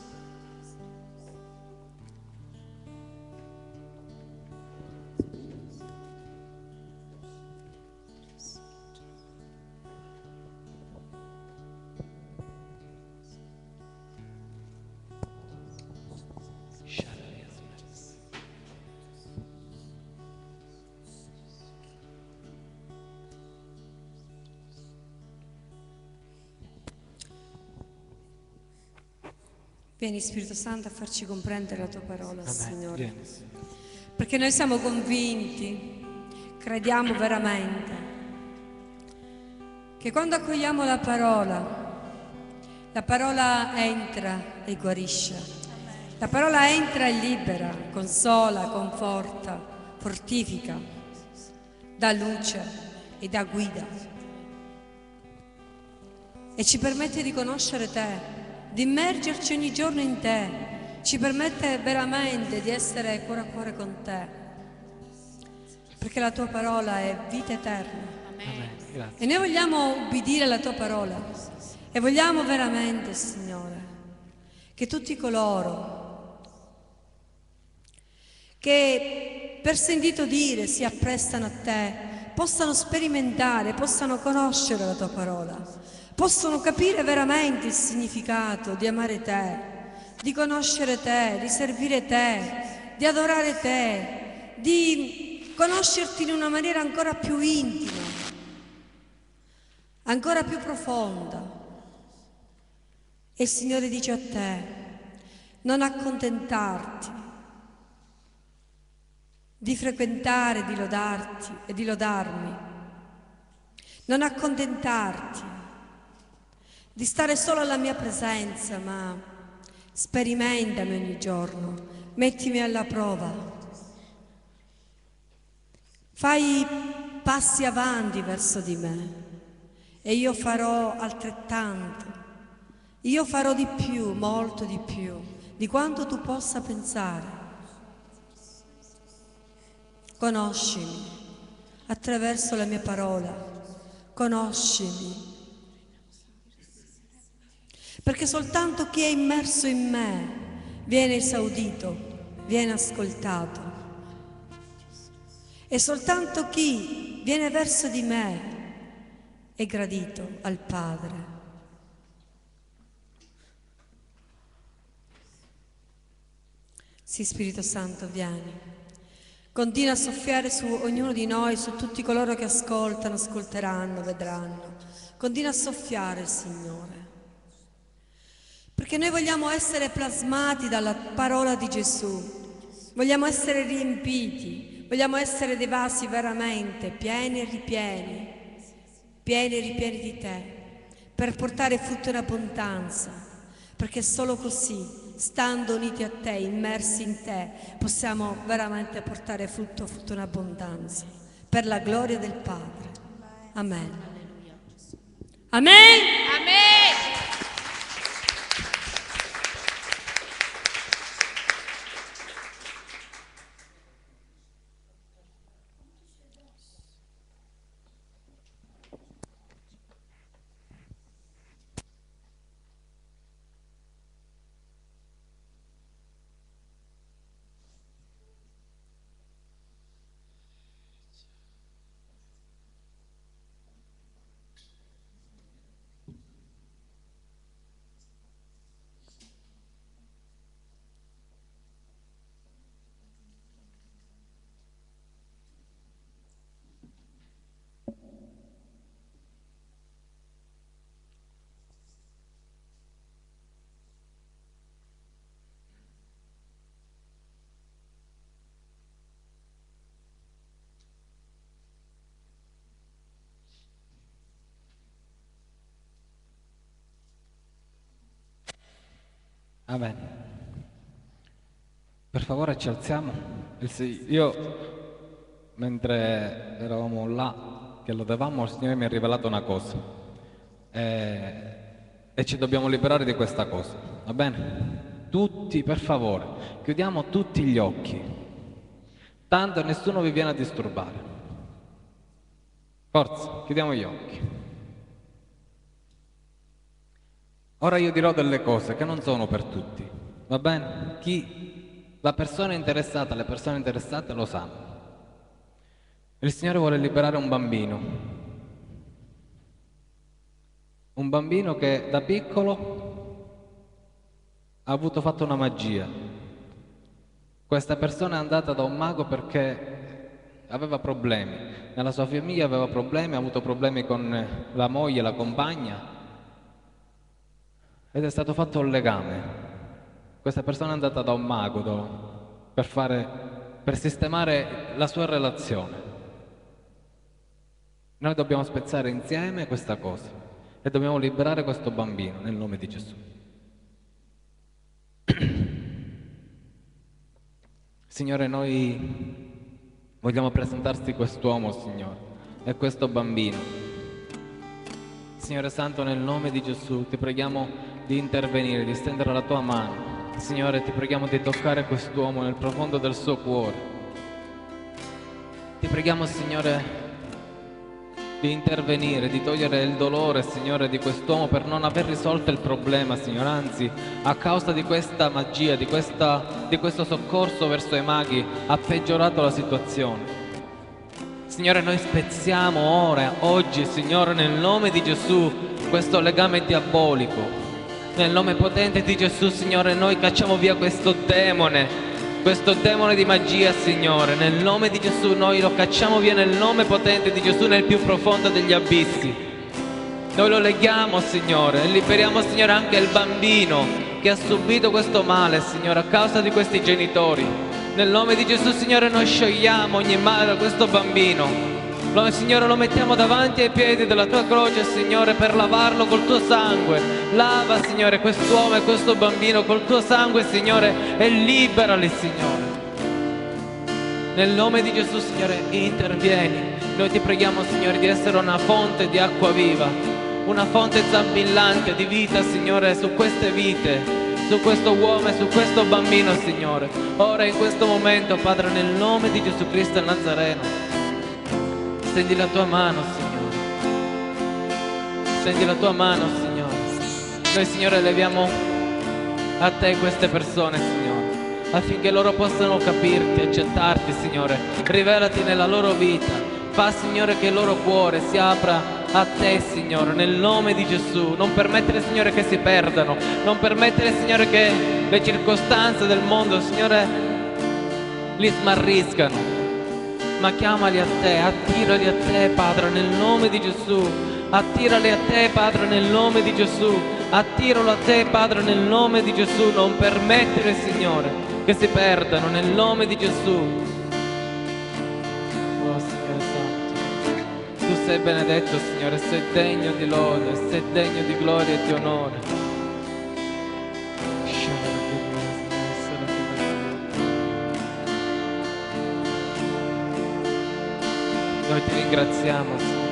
Vieni Spirito Santo a farci comprendere la tua parola, Amen. Signore. Vieni. Perché noi siamo convinti, crediamo veramente, che quando accogliamo la parola entra e guarisce. La parola entra e libera, consola, conforta, fortifica, dà luce e dà guida. E ci permette di conoscere te, di immergerci ogni giorno in te, ci permette veramente di essere cuore a cuore con te, perché la tua parola è vita eterna. Amen. Grazie. E noi vogliamo ubbidire alla tua parola e vogliamo veramente, Signore, che tutti coloro che per sentito dire si apprestano a te possano sperimentare, possano conoscere la tua parola, possono capire veramente il significato di amare te, di conoscere te, di servire te, di adorare te, di conoscerti in una maniera ancora più intima, ancora più profonda. E il Signore dice a te: non accontentarti di frequentare, di lodarti e di lodarmi, non accontentarti di stare solo alla mia presenza, ma sperimentami ogni giorno, mettimi alla prova, fai passi avanti verso di me e io farò altrettanto, io farò di più, molto di più, di quanto tu possa pensare. Conoscimi attraverso la mia parola, conoscimi. Perché soltanto chi è immerso in me viene esaudito, viene ascoltato. E soltanto chi viene verso di me è gradito al Padre. Sì, Spirito Santo, vieni. Continua a soffiare su ognuno di noi, su tutti coloro che ascoltano, ascolteranno, vedranno. Continua a soffiare, Signore. Perché noi vogliamo essere plasmati dalla parola di Gesù, vogliamo essere riempiti, vogliamo essere dei vasi veramente pieni e ripieni di te, per portare frutto in abbondanza, perché solo così, stando uniti a te, immersi in te, possiamo veramente portare frutto in abbondanza, per la gloria del Padre. Amen. Amen. Amen. Amen. Per favore ci alziamo. Io, mentre eravamo là, che lodavamo, il Signore mi ha rivelato una cosa. E ci dobbiamo liberare di questa cosa, va bene? Tutti, per favore, chiudiamo tutti gli occhi, tanto nessuno vi viene a disturbare. Forza, chiudiamo gli occhi. Ora io dirò delle cose che non sono per tutti, va bene? La persona interessata, le persone interessate lo sanno. Il Signore vuole liberare un bambino che da piccolo ha fatto una magia. Questa persona è andata da un mago perché aveva problemi, nella sua famiglia aveva problemi, ha avuto problemi con la moglie, la compagna, ed è stato fatto un legame. Questa persona è andata da un mago per sistemare la sua relazione. Noi dobbiamo spezzare insieme questa cosa e dobbiamo liberare questo bambino nel nome di Gesù. Signore, noi vogliamo presentarti quest'uomo, Signore, e questo bambino. Signore Santo, nel nome di Gesù ti preghiamo di intervenire, di stendere la tua mano. Signore, ti preghiamo di toccare quest'uomo nel profondo del suo cuore. Ti preghiamo, Signore, di intervenire, di togliere il dolore, Signore, di quest'uomo per non aver risolto il problema, Signore. Anzi, a causa di questa magia, di questo soccorso verso i maghi, ha peggiorato la situazione. Signore, noi spezziamo ora, oggi, Signore, nel nome di Gesù, questo legame diabolico. Nel nome potente di Gesù, Signore, noi cacciamo via questo demone di magia, Signore. Nel nome di Gesù noi lo cacciamo via, nel nome potente di Gesù, nel più profondo degli abissi. Noi lo leghiamo, Signore, e liberiamo, Signore, anche il bambino che ha subito questo male, Signore, a causa di questi genitori. Nel nome di Gesù, Signore, noi sciogliamo ogni male da questo bambino. Signore, lo mettiamo davanti ai piedi della tua croce, Signore, per lavarlo col tuo sangue. Lava, Signore, quest'uomo e questo bambino col tuo sangue, Signore, e liberali, Signore. Nel nome di Gesù, Signore, intervieni. Noi ti preghiamo, Signore, di essere una fonte di acqua viva, una fonte zampillante di vita, Signore, su queste vite, su questo uomo e su questo bambino, Signore. Ora, in questo momento, Padre, nel nome di Gesù Cristo il Nazareno, stendi la tua mano, Signore. Stendi la tua mano, Signore. Noi, Signore, leviamo a te queste persone, Signore, affinché loro possano capirti, accettarti, Signore. Rivelati nella loro vita. Fa, Signore, che il loro cuore si apra a te, Signore, nel nome di Gesù. Non permettere, Signore, che si perdano. Non permettere, Signore, che le circostanze del mondo, Signore, li smarriscano. Ma chiamali a te, attirali a te, Padre, nel nome di Gesù. Attirali a te, Padre, nel nome di Gesù. Attiralo a te, Padre, nel nome di Gesù. Non permettere, Signore, che si perdano, nel nome di Gesù. Oh, Signore Santo, tu sei benedetto, Signore, sei degno di lode, sei degno di gloria e di onore. Noi ti ringraziamo, Signore.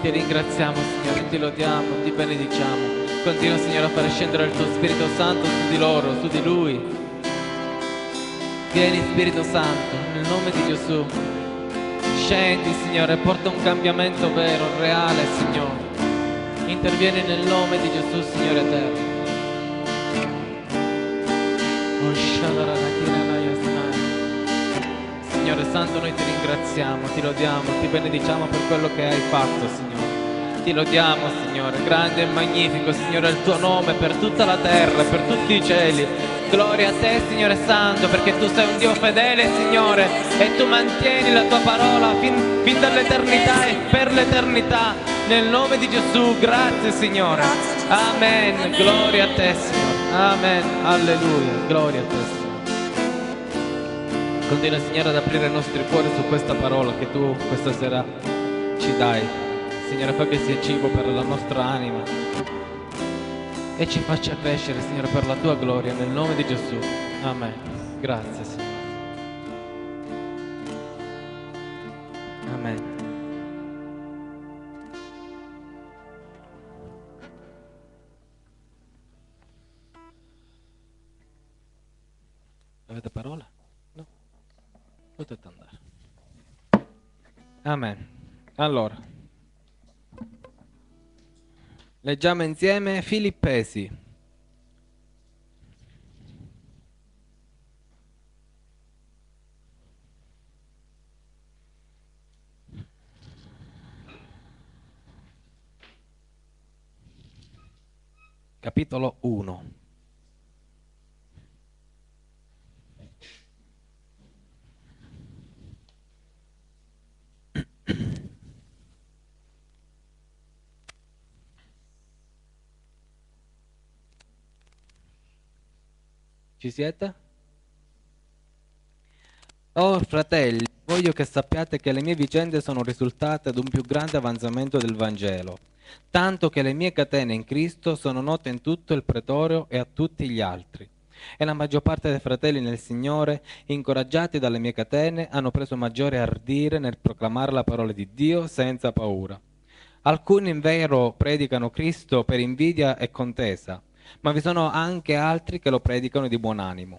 Ti ringraziamo, Signore, ti lodiamo, ti benediciamo. Continua, Signore, a fare scendere il tuo Spirito Santo su di loro, su di lui. Vieni, Spirito Santo, nel nome di Gesù. Scendi, Signore, porta un cambiamento vero, reale, Signore. Intervieni nel nome di Gesù, Signore eterno. Signore Santo, noi ti ringraziamo, ti lodiamo, ti benediciamo per quello che hai fatto, Signore. Ti lodiamo, Signore, grande e magnifico, Signore, il tuo nome per tutta la terra, per tutti i cieli. Gloria a te, Signore Santo, perché tu sei un Dio fedele, Signore, e tu mantieni la tua parola fin dall'eternità e per l'eternità. Nel nome di Gesù, grazie, Signore. Amen. Gloria a te, Signore. Amen. Alleluia. Gloria a te, Signore. Continua, Signore, ad aprire i nostri cuori su questa parola che tu questa sera ci dai. Signore, fa che sia cibo per la nostra anima. e ci faccia crescere, Signore, per la tua gloria, nel nome di Gesù. Amen. Grazie, Signore. Amen. Avete parole? No? Potete andare. Amen. Allora, leggiamo insieme Filippesi. Capitolo 1. Ci siete? Oh fratelli, voglio che sappiate che le mie vicende sono risultate ad un più grande avanzamento del Vangelo, tanto che le mie catene in Cristo sono note in tutto il pretorio e a tutti gli altri. E la maggior parte dei fratelli nel Signore, incoraggiati dalle mie catene, hanno preso maggiore ardire nel proclamare la parola di Dio senza paura. Alcuni in vero predicano Cristo per invidia e contesa, ma vi sono anche altri che lo predicano di buon animo.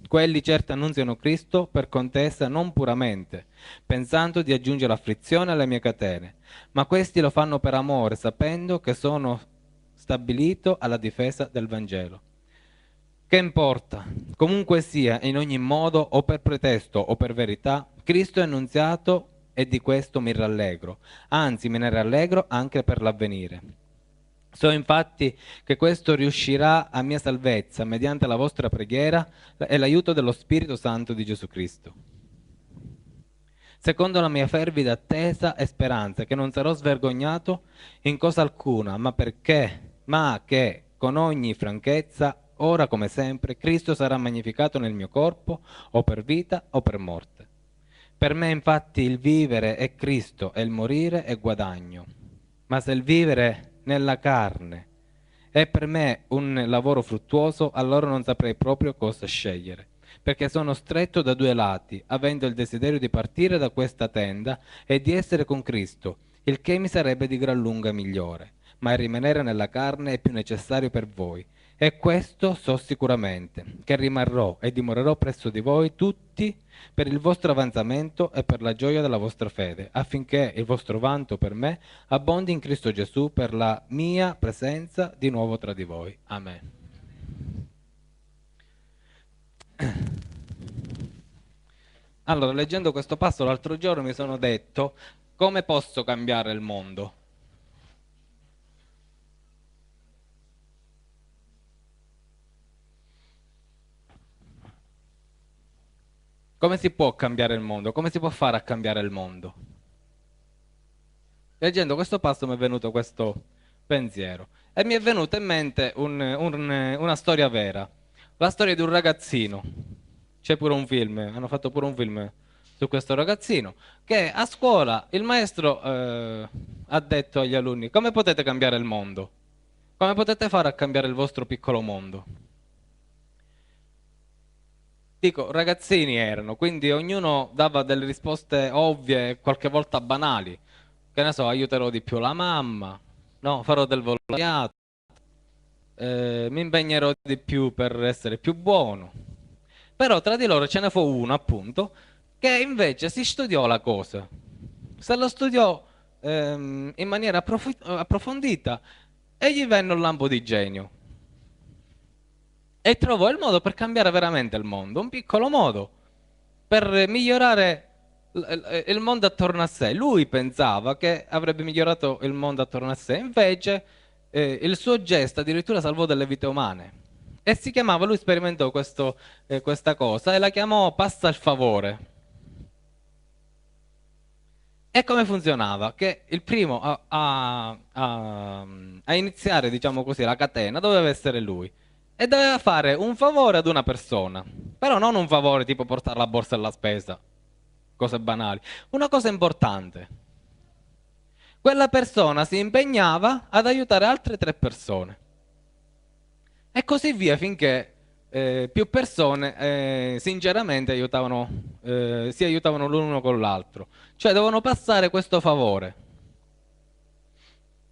Quelli certo annunziano Cristo per contesa non puramente, pensando di aggiungere afflizione alle mie catene, ma questi lo fanno per amore, sapendo che sono stabilito alla difesa del Vangelo. Che importa? Comunque sia, in ogni modo, o per pretesto o per verità, Cristo è annunziato e di questo mi rallegro, anzi me ne rallegro anche per l'avvenire. So infatti che questo riuscirà a mia salvezza mediante la vostra preghiera e l'aiuto dello Spirito Santo di Gesù Cristo. Secondo la mia fervida attesa e speranza che non sarò svergognato in cosa alcuna, ma che con ogni franchezza, ora come sempre, Cristo sarà magnificato nel mio corpo, o per vita o per morte. Per me infatti il vivere è Cristo e il morire è guadagno. Ma se il vivere nella carne è per me un lavoro fruttuoso, allora non saprei proprio cosa scegliere, perché sono stretto da due lati, avendo il desiderio di partire da questa tenda e di essere con Cristo, il che mi sarebbe di gran lunga migliore, ma il rimanere nella carne è più necessario per voi. E questo so sicuramente, che rimarrò e dimorerò presso di voi tutti per il vostro avanzamento e per la gioia della vostra fede, affinché il vostro vanto per me abbondi in Cristo Gesù per la mia presenza di nuovo tra di voi. Amen. Allora, leggendo questo passo l'altro giorno mi sono detto: come posso cambiare il mondo? Come si può cambiare il mondo? Come si può fare a cambiare il mondo? Leggendo questo passo mi è venuto questo pensiero e mi è venuta in mente una storia vera, la storia di un ragazzino. C'è pure un film, hanno fatto pure un film su questo ragazzino, che a scuola il maestro ha detto agli alunni: come potete cambiare il mondo? Come potete fare a cambiare il vostro piccolo mondo? Dico, ragazzini erano, quindi ognuno dava delle risposte ovvie e qualche volta banali. Che ne so, aiuterò di più la mamma, no, farò del volontariato, mi impegnerò di più per essere più buono. Però tra di loro ce ne fu uno, appunto, che invece si studiò la cosa. Se lo studiò in maniera approfondita e gli venne un lampo di genio. E trovò il modo per cambiare veramente il mondo, un piccolo modo per migliorare il mondo attorno a sé. Lui pensava che avrebbe migliorato il mondo attorno a sé, invece il suo gesto addirittura salvò delle vite umane. E si chiamava, lui sperimentò questa cosa e la chiamò passa il favore. E come funzionava? Che il primo a iniziare, diciamo così, la catena doveva essere lui. E doveva fare un favore ad una persona. Però non un favore tipo portare la borsa e la spesa, cose banali. Una cosa importante. Quella persona si impegnava ad aiutare altre 3 persone. E così via finché più persone sinceramente si aiutavano l'uno con l'altro. Cioè dovevano passare questo favore.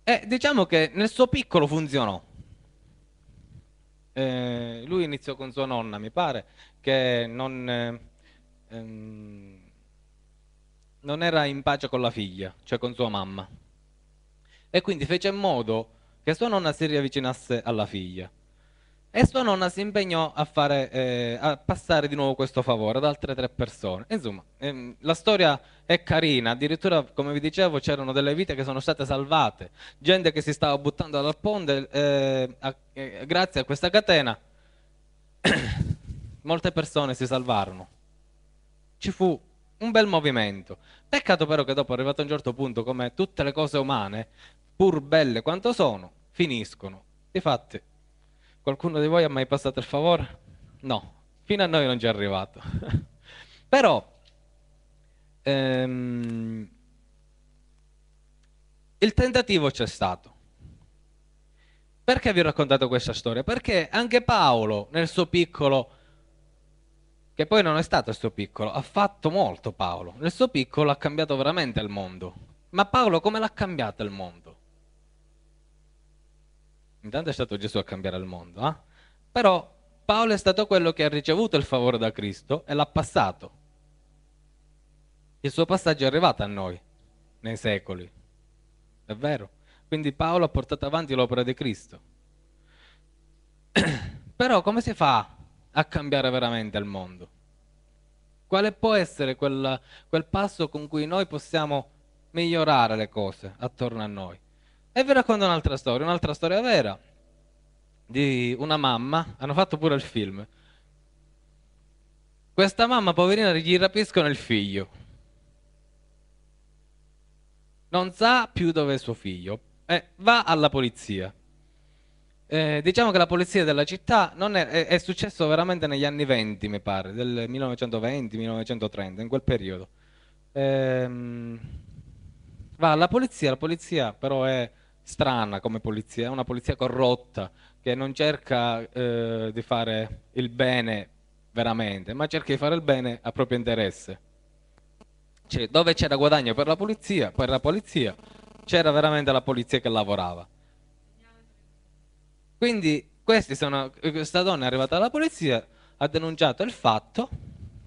E diciamo che nel suo piccolo funzionò. Lui iniziò con sua nonna, mi pare, che non era in pace con la figlia, cioè con sua mamma. E quindi fece in modo che sua nonna si riavvicinasse alla figlia. E sua nonna si impegnò a passare di nuovo questo favore ad altre 3 persone. Insomma, la storia è carina, addirittura, come vi dicevo, c'erano delle vite che sono state salvate, gente che si stava buttando dal ponte, grazie a questa catena, molte persone si salvarono. Ci fu un bel movimento. Peccato però che dopo, arrivato a un certo punto, come tutte le cose umane, pur belle quanto sono, finiscono. Difatti, qualcuno di voi ha mai passato il favore? No, fino a noi non ci è arrivato. Però il tentativo c'è stato. Perché vi ho raccontato questa storia? Perché anche Paolo, nel suo piccolo, che poi non è stato il suo piccolo, ha fatto molto Paolo. Nel suo piccolo ha cambiato veramente il mondo. Ma Paolo come l'ha cambiato il mondo? Intanto è stato Gesù a cambiare il mondo, eh? Però Paolo è stato quello che ha ricevuto il favore da Cristo e l'ha passato. Il suo passaggio è arrivato a noi, nei secoli. È vero? Quindi Paolo ha portato avanti l'opera di Cristo. Però come si fa a cambiare veramente il mondo? Quale può essere quel passo con cui noi possiamo migliorare le cose attorno a noi? E vi racconto un'altra storia vera di una mamma, hanno fatto pure il film. Questa mamma poverina gli rapiscono il figlio. Non sa più dove è suo figlio e va alla polizia. Diciamo che la polizia della città è successo veramente negli anni 20, mi pare, del 1920-1930, in quel periodo. Va alla polizia, la polizia però è strana come polizia, è una polizia corrotta che non cerca di fare il bene veramente, ma cerca di fare il bene a proprio interesse. Cioè, dove c'era guadagno per la polizia, c'era veramente la polizia che lavorava. Quindi questa donna è arrivata alla polizia, ha denunciato il fatto,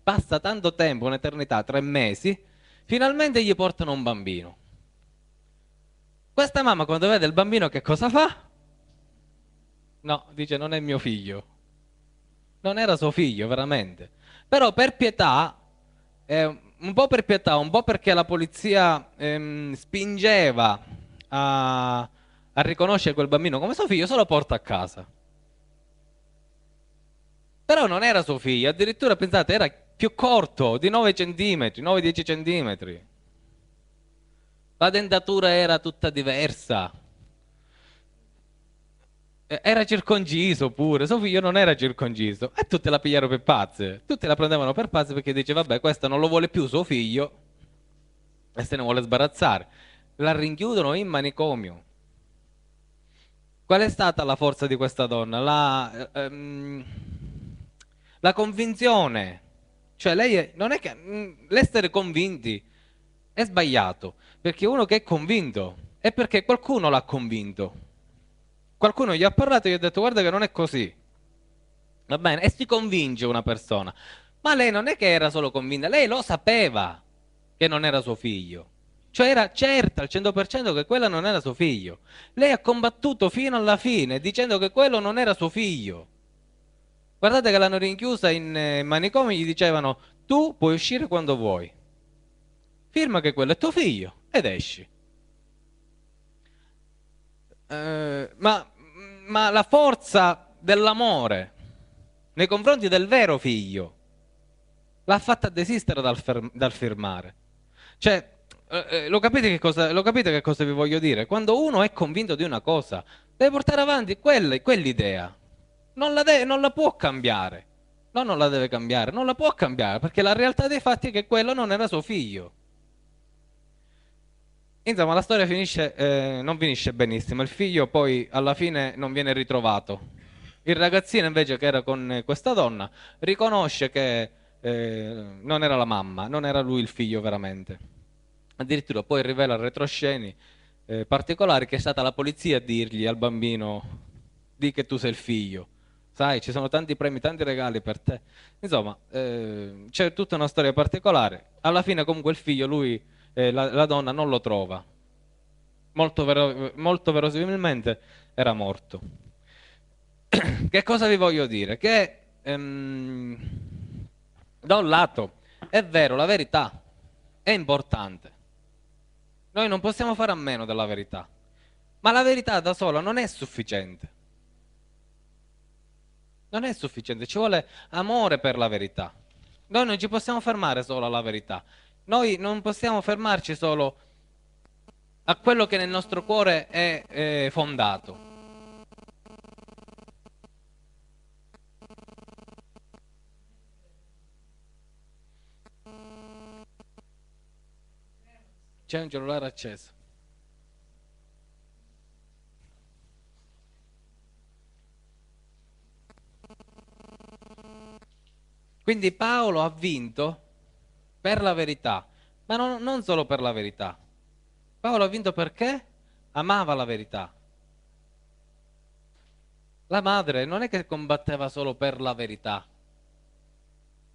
passa tanto tempo, un'eternità, 3 mesi, finalmente gli portano un bambino. Questa mamma quando vede il bambino che cosa fa? No, dice non è mio figlio. Non era suo figlio, veramente. Però per pietà, un po' per pietà, un po' perché la polizia spingeva a riconoscere quel bambino come suo figlio, se lo porta a casa. Però non era suo figlio, addirittura pensate, era più corto, di 9 centimetri, 9-10 centimetri. La dentatura era tutta diversa. Era circonciso pure, suo figlio non era circonciso. E tutte la pigliarono per pazze. Tutte la prendevano per pazze perché dice, vabbè, questa non lo vuole più suo figlio e se ne vuole sbarazzare. La rinchiudono in manicomio. Qual è stata la forza di questa donna? La convinzione. Cioè non è che l'essere convinti è sbagliato, perché uno che è convinto è perché qualcuno l'ha convinto. Qualcuno gli ha parlato e gli ha detto guarda che non è così. Va bene? E si convince una persona. Ma lei non è che era solo convinta, lei lo sapeva che non era suo figlio. Cioè era certa al 100% che quella non era suo figlio. Lei ha combattuto fino alla fine dicendo che quello non era suo figlio. Guardate che l'hanno rinchiusa in manicomio e gli dicevano tu puoi uscire quando vuoi. Firma che quello è tuo figlio ed esci. Ma la forza dell'amore nei confronti del vero figlio l'ha fatta desistere dal firmare. Cioè, lo capite che cosa vi voglio dire? Quando uno è convinto di una cosa, deve portare avanti quell'idea. Non la può cambiare. No, non la deve cambiare, non la può cambiare, perché la realtà dei fatti è che quello non era suo figlio. Insomma, la storia non finisce benissimo. Il figlio poi alla fine non viene ritrovato. Il ragazzino invece, che era con questa donna, riconosce che non era la mamma, non era lui il figlio veramente. Addirittura poi rivela retrosceni particolari, che è stata la polizia a dirgli al bambino: di che tu sei il figlio, sai, ci sono tanti premi, tanti regali per te. Insomma, c'è tutta una storia particolare. Alla fine comunque il figlio, lui, la donna non lo trova, molto verosimilmente era morto. Che cosa vi voglio dire? Che da un lato è vero, la verità è importante, noi non possiamo fare a meno della verità, ma la verità da sola non è sufficiente. Non è sufficiente, ci vuole amore per la verità. Noi non ci possiamo fermare solo alla verità, noi non possiamo fermarci solo a quello che nel nostro cuore è fondato. C'è un cellulare acceso. Quindi Paolo ha vinto per la verità, ma non solo per la verità. Paolo ha vinto perché amava la verità. La madre non è che combatteva solo per la verità,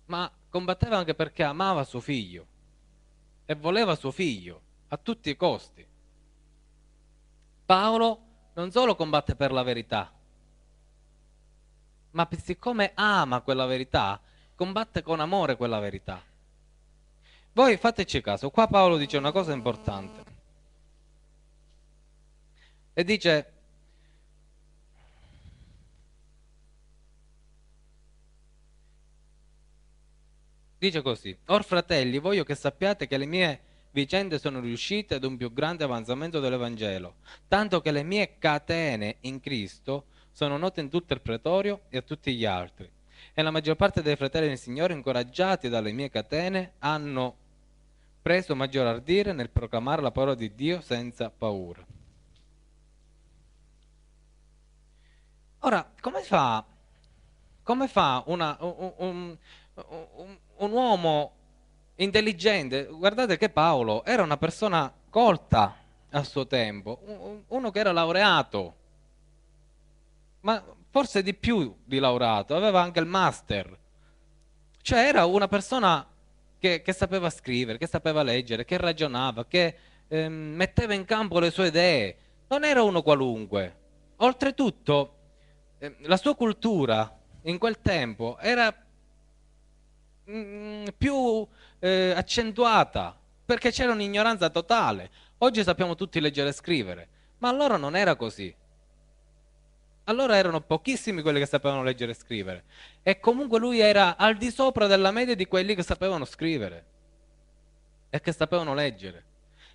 ma combatteva anche perché amava suo figlio e voleva suo figlio a tutti i costi. Paolo non solo combatte per la verità, ma siccome ama quella verità, combatte con amore quella verità. Voi fateci caso, qua Paolo dice una cosa importante e dice: così: or fratelli, voglio che sappiate che le mie vicende sono riuscite ad un più grande avanzamento dell'Evangelo, tanto che le mie catene in Cristo sono note in tutto il pretorio e a tutti gli altri. E la maggior parte dei fratelli del Signore, incoraggiati dalle mie catene, hanno preso maggior ardire nel proclamare la parola di Dio senza paura. Ora, come fa un uomo intelligente? Guardate che Paolo era una persona colta a suo tempo, uno che era laureato, ma forse di più di laureato, aveva anche il master, cioè era una persona che sapeva scrivere, che sapeva leggere, che ragionava, che metteva in campo le sue idee, non era uno qualunque. Oltretutto la sua cultura in quel tempo era più accentuata, perché c'era un'ignoranza totale. Oggi sappiamo tutti leggere e scrivere, ma allora non era così. Allora erano pochissimi quelli che sapevano leggere e scrivere, e comunque lui era al di sopra della media di quelli che sapevano scrivere e che sapevano leggere.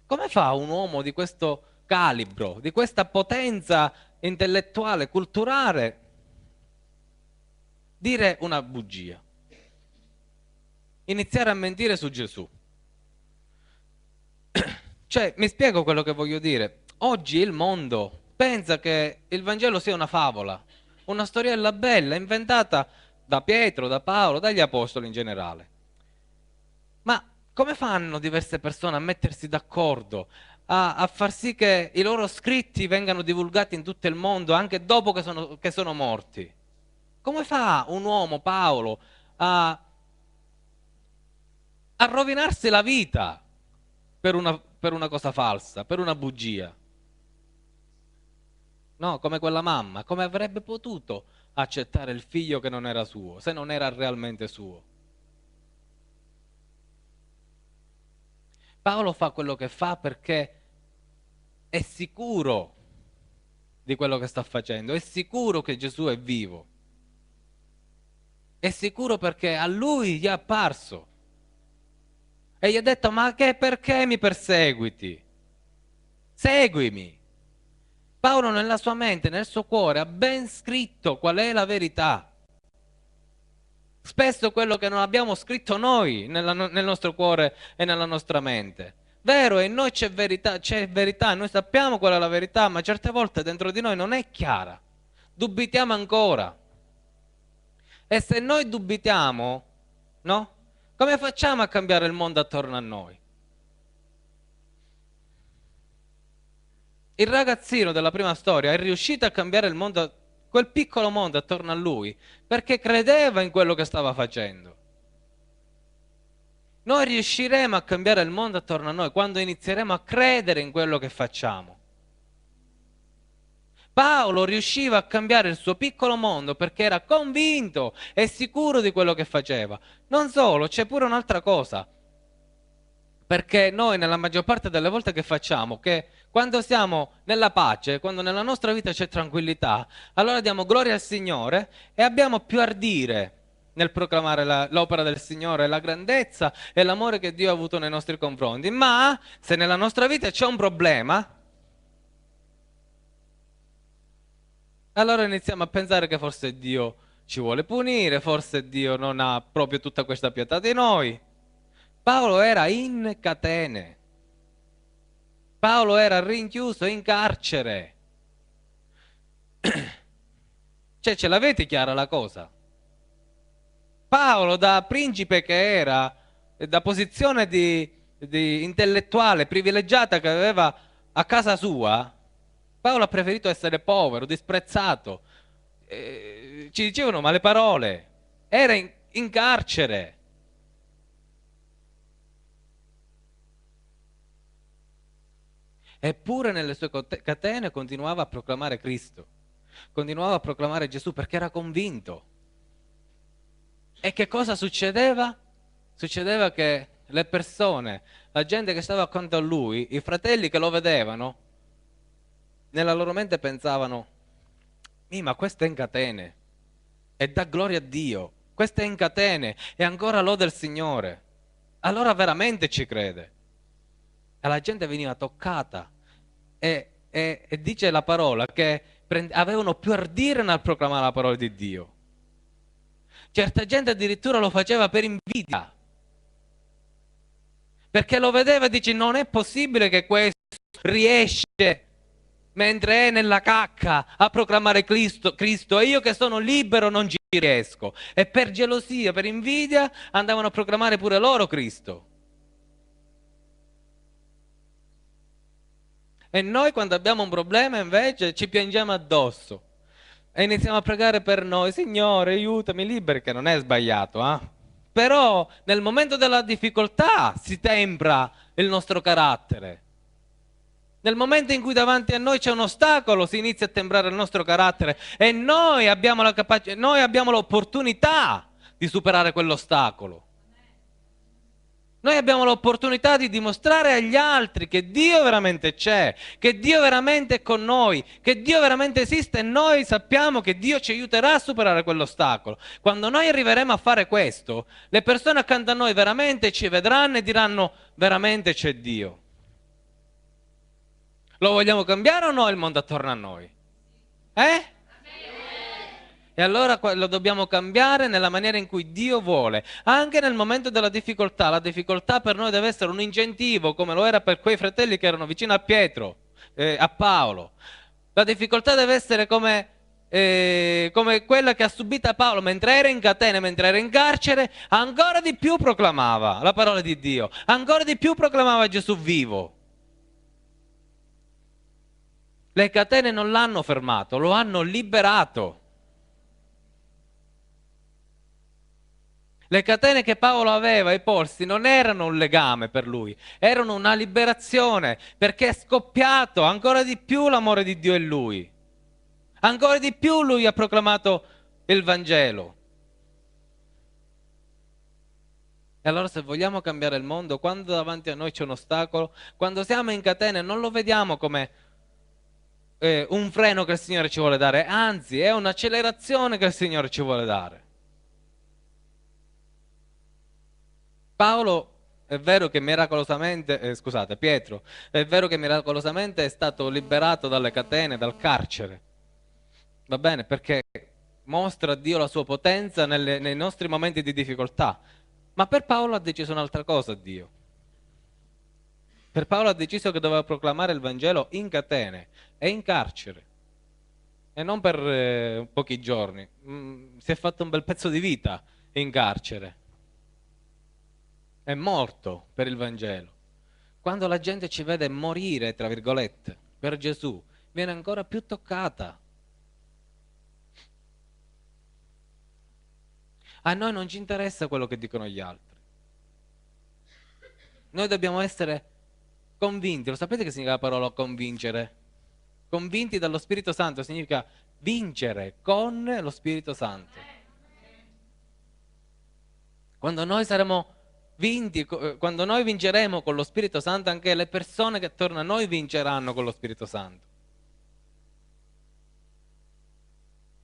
Come fa un uomo di questo calibro, di questa potenza intellettuale, culturale, dire una bugia, iniziare a mentire su Gesù? Cioè, mi spiego quello che voglio dire. Oggi il mondo pensa che il Vangelo sia una favola, una storiella bella inventata da Pietro, da Paolo, dagli apostoli in generale. Ma come fanno diverse persone a mettersi d'accordo, a far sì che i loro scritti vengano divulgati in tutto il mondo anche dopo che sono morti? Come fa un uomo, Paolo, a rovinarsi la vita per una cosa falsa, per una bugia? No, come quella mamma, come avrebbe potuto accettare il figlio che non era suo, se non era realmente suo? Paolo fa quello che fa perché è sicuro di quello che sta facendo, è sicuro che Gesù è vivo, è sicuro perché a lui gli è apparso e gli ha detto: ma perché mi perseguiti? Seguimi. Paolo nella sua mente, nel suo cuore, ha ben scritto qual è la verità. Spesso quello che non abbiamo scritto noi nel nostro cuore e nella nostra mente. Vero, in noi c'è verità, noi sappiamo qual è la verità, ma certe volte dentro di noi non è chiara. Dubitiamo ancora. E se noi dubitiamo, no? Come facciamo a cambiare il mondo attorno a noi? Il ragazzino della prima storia è riuscito a cambiare il mondo, quel piccolo mondo attorno a lui, perché credeva in quello che stava facendo. Noi riusciremo a cambiare il mondo attorno a noi quando inizieremo a credere in quello che facciamo. Paolo riusciva a cambiare il suo piccolo mondo perché era convinto e sicuro di quello che faceva. Non solo, c'è pure un'altra cosa. Perché noi nella maggior parte delle volte che facciamo, che quando siamo nella pace, quando nella nostra vita c'è tranquillità, allora diamo gloria al Signore e abbiamo più ardire nel proclamare l'opera del Signore, la grandezza e l'amore che Dio ha avuto nei nostri confronti. Ma se nella nostra vita c'è un problema, allora iniziamo a pensare che forse Dio ci vuole punire, forse Dio non ha proprio tutta questa pietà di noi. Paolo era in catene. Paolo era rinchiuso in carcere. Cioè, ce l'avete chiara la cosa? Paolo, da principe che era, da posizione di intellettuale privilegiata che aveva a casa sua, Paolo ha preferito essere povero, disprezzato. Ci dicevano male parole. Era in carcere. Eppure nelle sue catene continuava a proclamare Cristo, continuava a proclamare Gesù perché era convinto. E che cosa succedeva? Succedeva che le persone, la gente che stava accanto a lui, i fratelli che lo vedevano, nella loro mente pensavano: ma questo è in catene e dà gloria a Dio, questo è in catene e ancora lode il Signore, allora veramente ci crede. E la gente veniva toccata e dice la parola che avevano più ardire nel proclamare la parola di Dio. Certa gente addirittura lo faceva per invidia, perché lo vedeva e dice: non è possibile che questo riesce mentre è nella cacca a proclamare Cristo e io che sono libero non ci riesco. E per gelosia, per invidia andavano a proclamare pure loro Cristo. E noi quando abbiamo un problema invece ci piangiamo addosso e iniziamo a pregare per noi: Signore aiutami, liberi, che non è sbagliato, però nel momento della difficoltà si tempra il nostro carattere. Nel momento in cui davanti a noi c'è un ostacolo si inizia a temprare il nostro carattere e noi abbiamo la capacità, noi abbiamo l'opportunità di superare quell'ostacolo. Noi abbiamo l'opportunità di dimostrare agli altri che Dio veramente c'è, che Dio veramente è con noi, che Dio veramente esiste e noi sappiamo che Dio ci aiuterà a superare quell'ostacolo. Quando noi arriveremo a fare questo, le persone accanto a noi veramente ci vedranno e diranno: veramente c'è Dio. Lo vogliamo cambiare o no il mondo attorno a noi? E allora lo dobbiamo cambiare nella maniera in cui Dio vuole, anche nel momento della difficoltà. La difficoltà per noi deve essere un incentivo, come lo era per quei fratelli che erano vicino a Pietro, a Paolo. La difficoltà deve essere come quella che ha subita Paolo mentre era in catene, mentre era in carcere. Ancora di più proclamava la parola di Dio, ancora di più proclamava Gesù vivo. Le catene non l'hanno fermato, lo hanno liberato. Le catene che Paolo aveva ai polsi non erano un legame per lui, erano una liberazione, perché è scoppiato ancora di più l'amore di Dio in lui. Ancora di più lui ha proclamato il Vangelo. E allora se vogliamo cambiare il mondo, quando davanti a noi c'è un ostacolo, quando siamo in catene, non lo vediamo come un freno che il Signore ci vuole dare, anzi è un'accelerazione che il Signore ci vuole dare. Paolo è vero che miracolosamente, Pietro, è vero che miracolosamente è stato liberato dalle catene, dal carcere. Va bene, perché mostra a Dio la sua potenza nei nostri momenti di difficoltà. Ma per Paolo ha deciso un'altra cosa, Dio. Per Paolo ha deciso che doveva proclamare il Vangelo in catene e in carcere. e non per pochi giorni, si è fatto un bel pezzo di vita in carcere, è morto per il Vangelo. Quando la gente ci vede morire, tra virgolette, per Gesù, viene ancora più toccata. A noi non ci interessa quello che dicono gli altri. Noi dobbiamo essere convinti. Lo sapete che significa la parola convincere? Convinti dallo Spirito Santo significa vincere con lo Spirito Santo. Quando noi saremo vinti, quando noi vinceremo con lo Spirito Santo, anche le persone che attorno a noi vinceranno con lo Spirito Santo.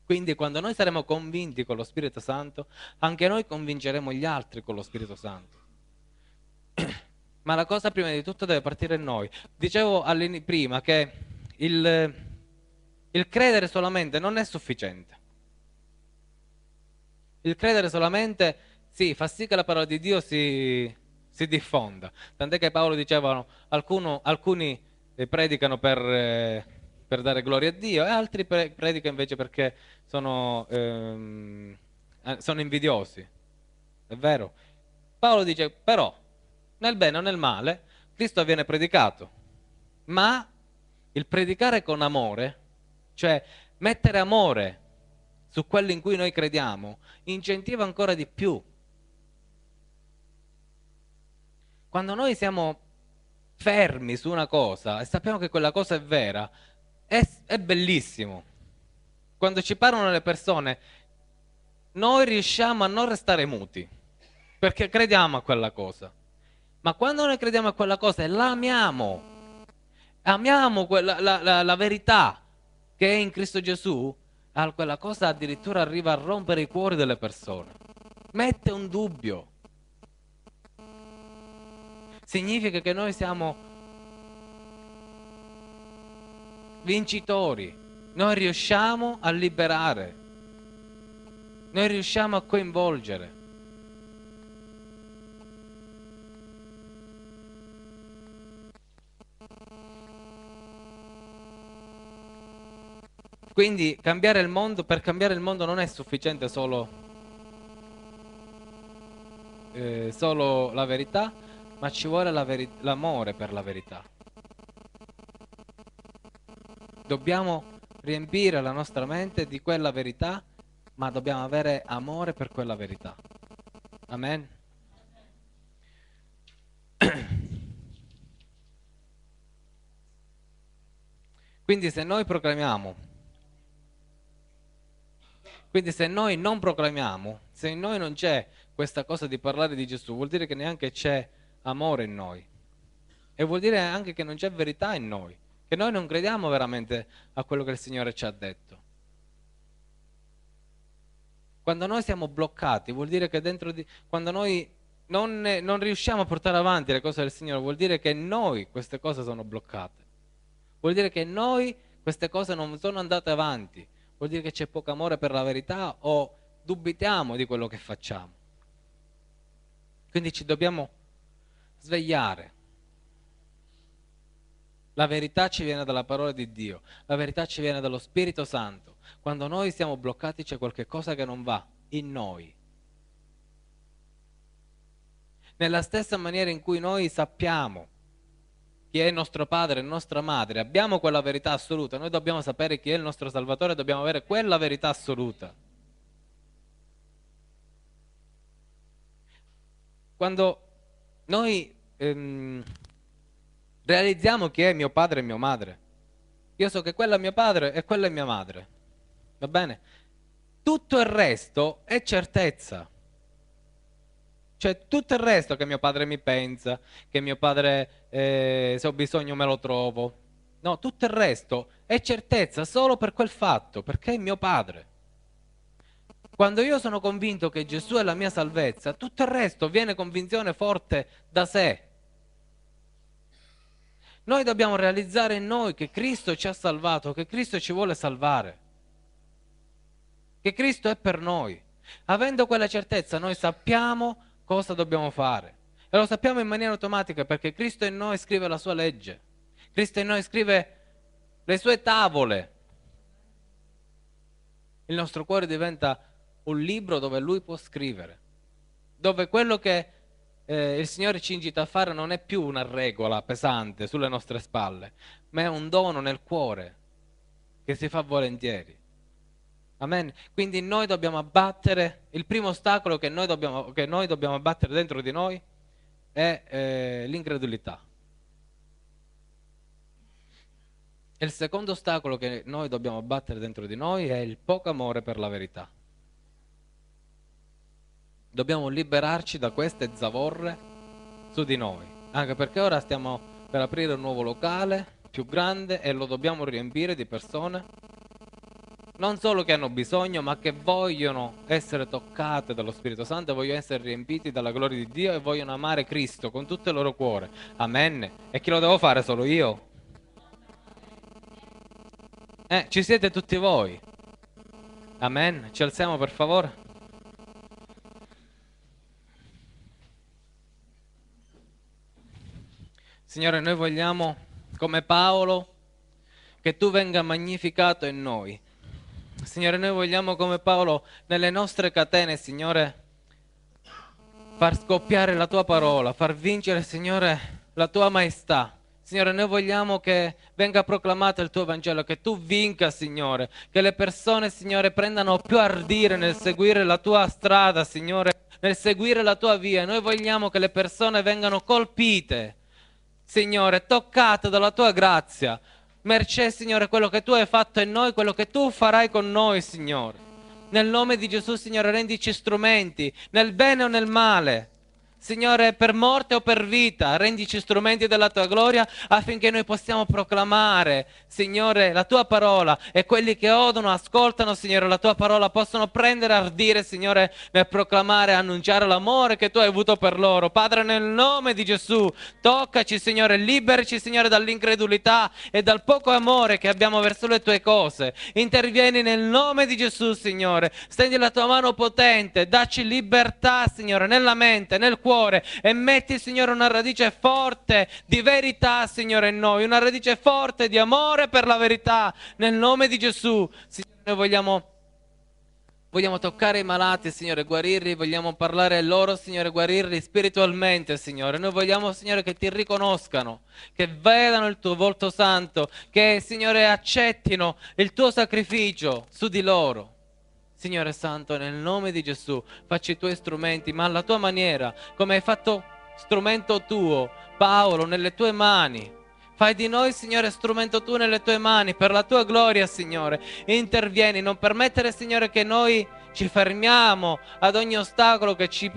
Quindi quando noi saremo convinti con lo Spirito Santo, anche noi convinceremo gli altri con lo Spirito Santo. Ma la cosa prima di tutto deve partire in noi. Dicevo prima che il credere solamente non è sufficiente. Il credere solamente, sì, fa sì che la parola di Dio si diffonda. Tant'è che Paolo diceva, alcuni predicano per dare gloria a Dio e altri predicano invece perché sono invidiosi. È vero? Paolo dice, però, nel bene o nel male, Cristo viene predicato. Ma il predicare con amore, cioè mettere amore su quello in cui noi crediamo, incentiva ancora di più. Quando noi siamo fermi su una cosa e sappiamo che quella cosa è vera, è bellissimo. Quando ci parlano le persone, noi riusciamo a non restare muti, perché crediamo a quella cosa. Ma quando noi crediamo a quella cosa e la amiamo la verità che è in Cristo Gesù, quella cosa addirittura arriva a rompere i cuori delle persone. Mette un dubbio. Significa che noi siamo vincitori. Noi riusciamo a liberare. Noi riusciamo a coinvolgere. Quindi cambiare il mondo, per cambiare il mondo non è sufficiente solo la verità, ma ci vuole l'amore per la verità. Dobbiamo riempire la nostra mente di quella verità, ma dobbiamo avere amore per quella verità. Amen. Quindi se noi non proclamiamo, se in noi non c'è questa cosa di parlare di Gesù, vuol dire che neanche c'è amore in noi. E vuol dire anche che non c'è verità in noi, che noi non crediamo veramente a quello che il Signore ci ha detto. Quando noi siamo bloccati, vuol dire che quando noi non riusciamo a portare avanti le cose del Signore, vuol dire che in noi queste cose sono bloccate. Vuol dire che in noi queste cose non sono andate avanti. Vuol dire che c'è poco amore per la verità o dubitiamo di quello che facciamo. Quindi ci dobbiamo svegliare. La verità ci viene dalla parola di Dio, la verità ci viene dallo Spirito Santo. Quando noi siamo bloccati c'è qualche cosa che non va in noi. Nella stessa maniera in cui noi sappiamo chi è il nostro padre e nostra madre, abbiamo quella verità assoluta, noi dobbiamo sapere chi è il nostro Salvatore, dobbiamo avere quella verità assoluta. Quando noi realizziamo chi è mio padre e mia madre, io so che quello è mio padre e quella è mia madre, va bene? Tutto il resto è certezza. Cioè tutto il resto che mio padre mi pensa, che mio padre se ho bisogno me lo trovo. No, tutto il resto è certezza solo per quel fatto, perché è mio padre. Quando io sono convinto che Gesù è la mia salvezza, tutto il resto viene convinzione forte da sé. Noi dobbiamo realizzare in noi che Cristo ci ha salvato, che Cristo ci vuole salvare, che Cristo è per noi. Avendo quella certezza noi sappiamo cosa dobbiamo fare e lo sappiamo in maniera automatica perché Cristo in noi scrive la sua legge, Cristo in noi scrive le sue tavole, Il nostro cuore diventa un libro dove Lui può scrivere, dove quello che il Signore ci incita a fare non è più una regola pesante sulle nostre spalle, ma è un dono nel cuore che si fa volentieri. Amen. Quindi noi dobbiamo abbattere, il primo ostacolo che noi dobbiamo abbattere dentro di noi è l'incredulità. E il secondo ostacolo che noi dobbiamo abbattere dentro di noi è il poco amore per la verità. Dobbiamo liberarci da queste zavorre su di noi, anche perché ora stiamo per aprire un nuovo locale più grande e lo dobbiamo riempire di persone non solo che hanno bisogno, ma che vogliono essere toccate dallo Spirito Santo, vogliono essere riempiti dalla gloria di Dio e vogliono amare Cristo con tutto il loro cuore. Amen. E chi lo devo fare? Solo io? Ci siete tutti voi. Amen. Ci alziamo per favore. Signore, noi vogliamo, come Paolo, che tu venga magnificato in noi. Signore, noi vogliamo come Paolo nelle nostre catene, Signore, far scoppiare la tua parola, far vincere, Signore, la tua maestà. Signore, noi vogliamo che venga proclamato il tuo Vangelo, che tu vinca, Signore, che le persone, Signore, prendano più ardire nel seguire la tua strada, Signore, nel seguire la tua via. Noi vogliamo che le persone vengano colpite, Signore, toccate dalla tua grazia. Mercè, Signore, quello che tu hai fatto in noi, quello che tu farai con noi, Signore. Nel nome di Gesù, Signore, rendici strumenti, nel bene o nel male. Signore, per morte o per vita, rendici strumenti della tua gloria affinché noi possiamo proclamare, Signore, la tua parola e quelli che odono, ascoltano, Signore, la tua parola possono prendere ardire, Signore, nel proclamare e annunciare l'amore che tu hai avuto per loro. Padre, nel nome di Gesù, toccaci, Signore, liberaci, Signore, dall'incredulità e dal poco amore che abbiamo verso le tue cose. Intervieni nel nome di Gesù, Signore, stendi la tua mano potente, dacci libertà, Signore, nella mente, nel cuore, e metti, Signore, una radice forte di verità, Signore, in noi, una radice forte di amore per la verità, nel nome di Gesù. Signore, noi vogliamo toccare i malati, Signore, guarirli, vogliamo parlare a loro, Signore, guarirli spiritualmente, Signore. Noi vogliamo, Signore, che ti riconoscano, che vedano il tuo volto santo, che, Signore, accettino il tuo sacrificio su di loro. Signore Santo, nel nome di Gesù, facci i tuoi strumenti, ma alla tua maniera, come hai fatto strumento tuo, Paolo, nelle tue mani. Fai di noi, Signore, strumento tu nelle tue mani, per la tua gloria, Signore. Intervieni, non permettere, Signore, che noi ci fermiamo ad ogni ostacolo che ci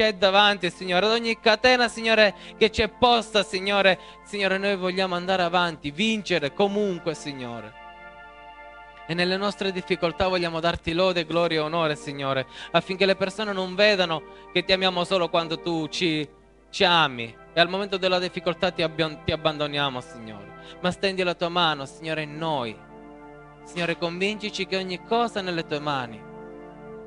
è davanti, Signore, ad ogni catena, Signore, che ci è posta, Signore. Signore, noi vogliamo andare avanti, vincere comunque, Signore. E nelle nostre difficoltà vogliamo darti lode, gloria e onore, Signore, affinché le persone non vedano che ti amiamo solo quando tu ci ami e al momento della difficoltà ti abbandoniamo, Signore. Ma stendi la tua mano, Signore, in noi. Signore, convincici che ogni cosa è nelle tue mani,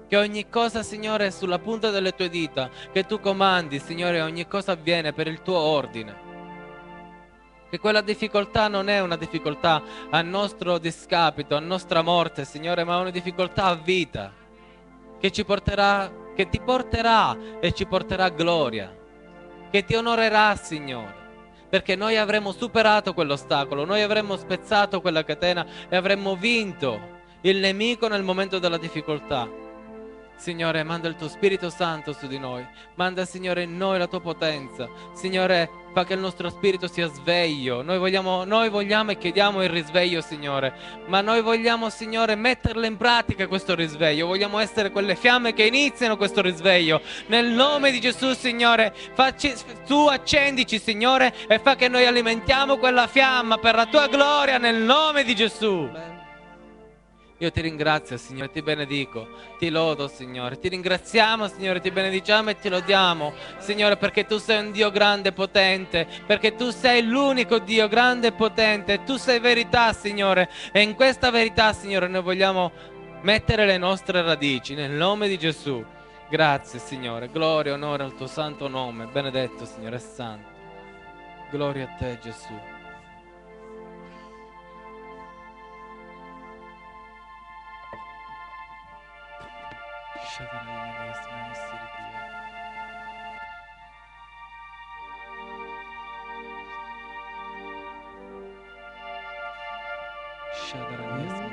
che ogni cosa, Signore, è sulla punta delle tue dita, che tu comandi, Signore, ogni cosa avviene per il tuo ordine. Che quella difficoltà non è una difficoltà a nostro discapito, a nostra morte, Signore, ma è una difficoltà a vita, che ti porterà e ci porterà gloria, che ti onorerà, Signore, perché noi avremo superato quell'ostacolo, noi avremmo spezzato quella catena e avremmo vinto il nemico nel momento della difficoltà. Signore, manda il tuo Spirito Santo su di noi, manda, Signore, in noi la tua potenza. Signore, fa che il nostro spirito sia sveglio. Noi vogliamo e chiediamo il risveglio, Signore, ma noi vogliamo, Signore, metterlo in pratica questo risveglio. Vogliamo essere quelle fiamme che iniziano questo risveglio. Nel nome di Gesù, Signore, tu accendici, Signore, e fa che noi alimentiamo quella fiamma per la tua gloria, nel nome di Gesù. Io ti ringrazio, Signore, ti benedico, ti lodo, Signore, ti ringraziamo, Signore, ti benediciamo e ti lodiamo, Signore, perché tu sei un Dio grande e potente, perché tu sei l'unico Dio grande e potente, tu sei verità, Signore, e in questa verità, Signore, noi vogliamo mettere le nostre radici, nel nome di Gesù. Grazie, Signore, gloria e onore al tuo santo nome, benedetto, Signore, e santo. Gloria a te, Gesù. Shadaravias.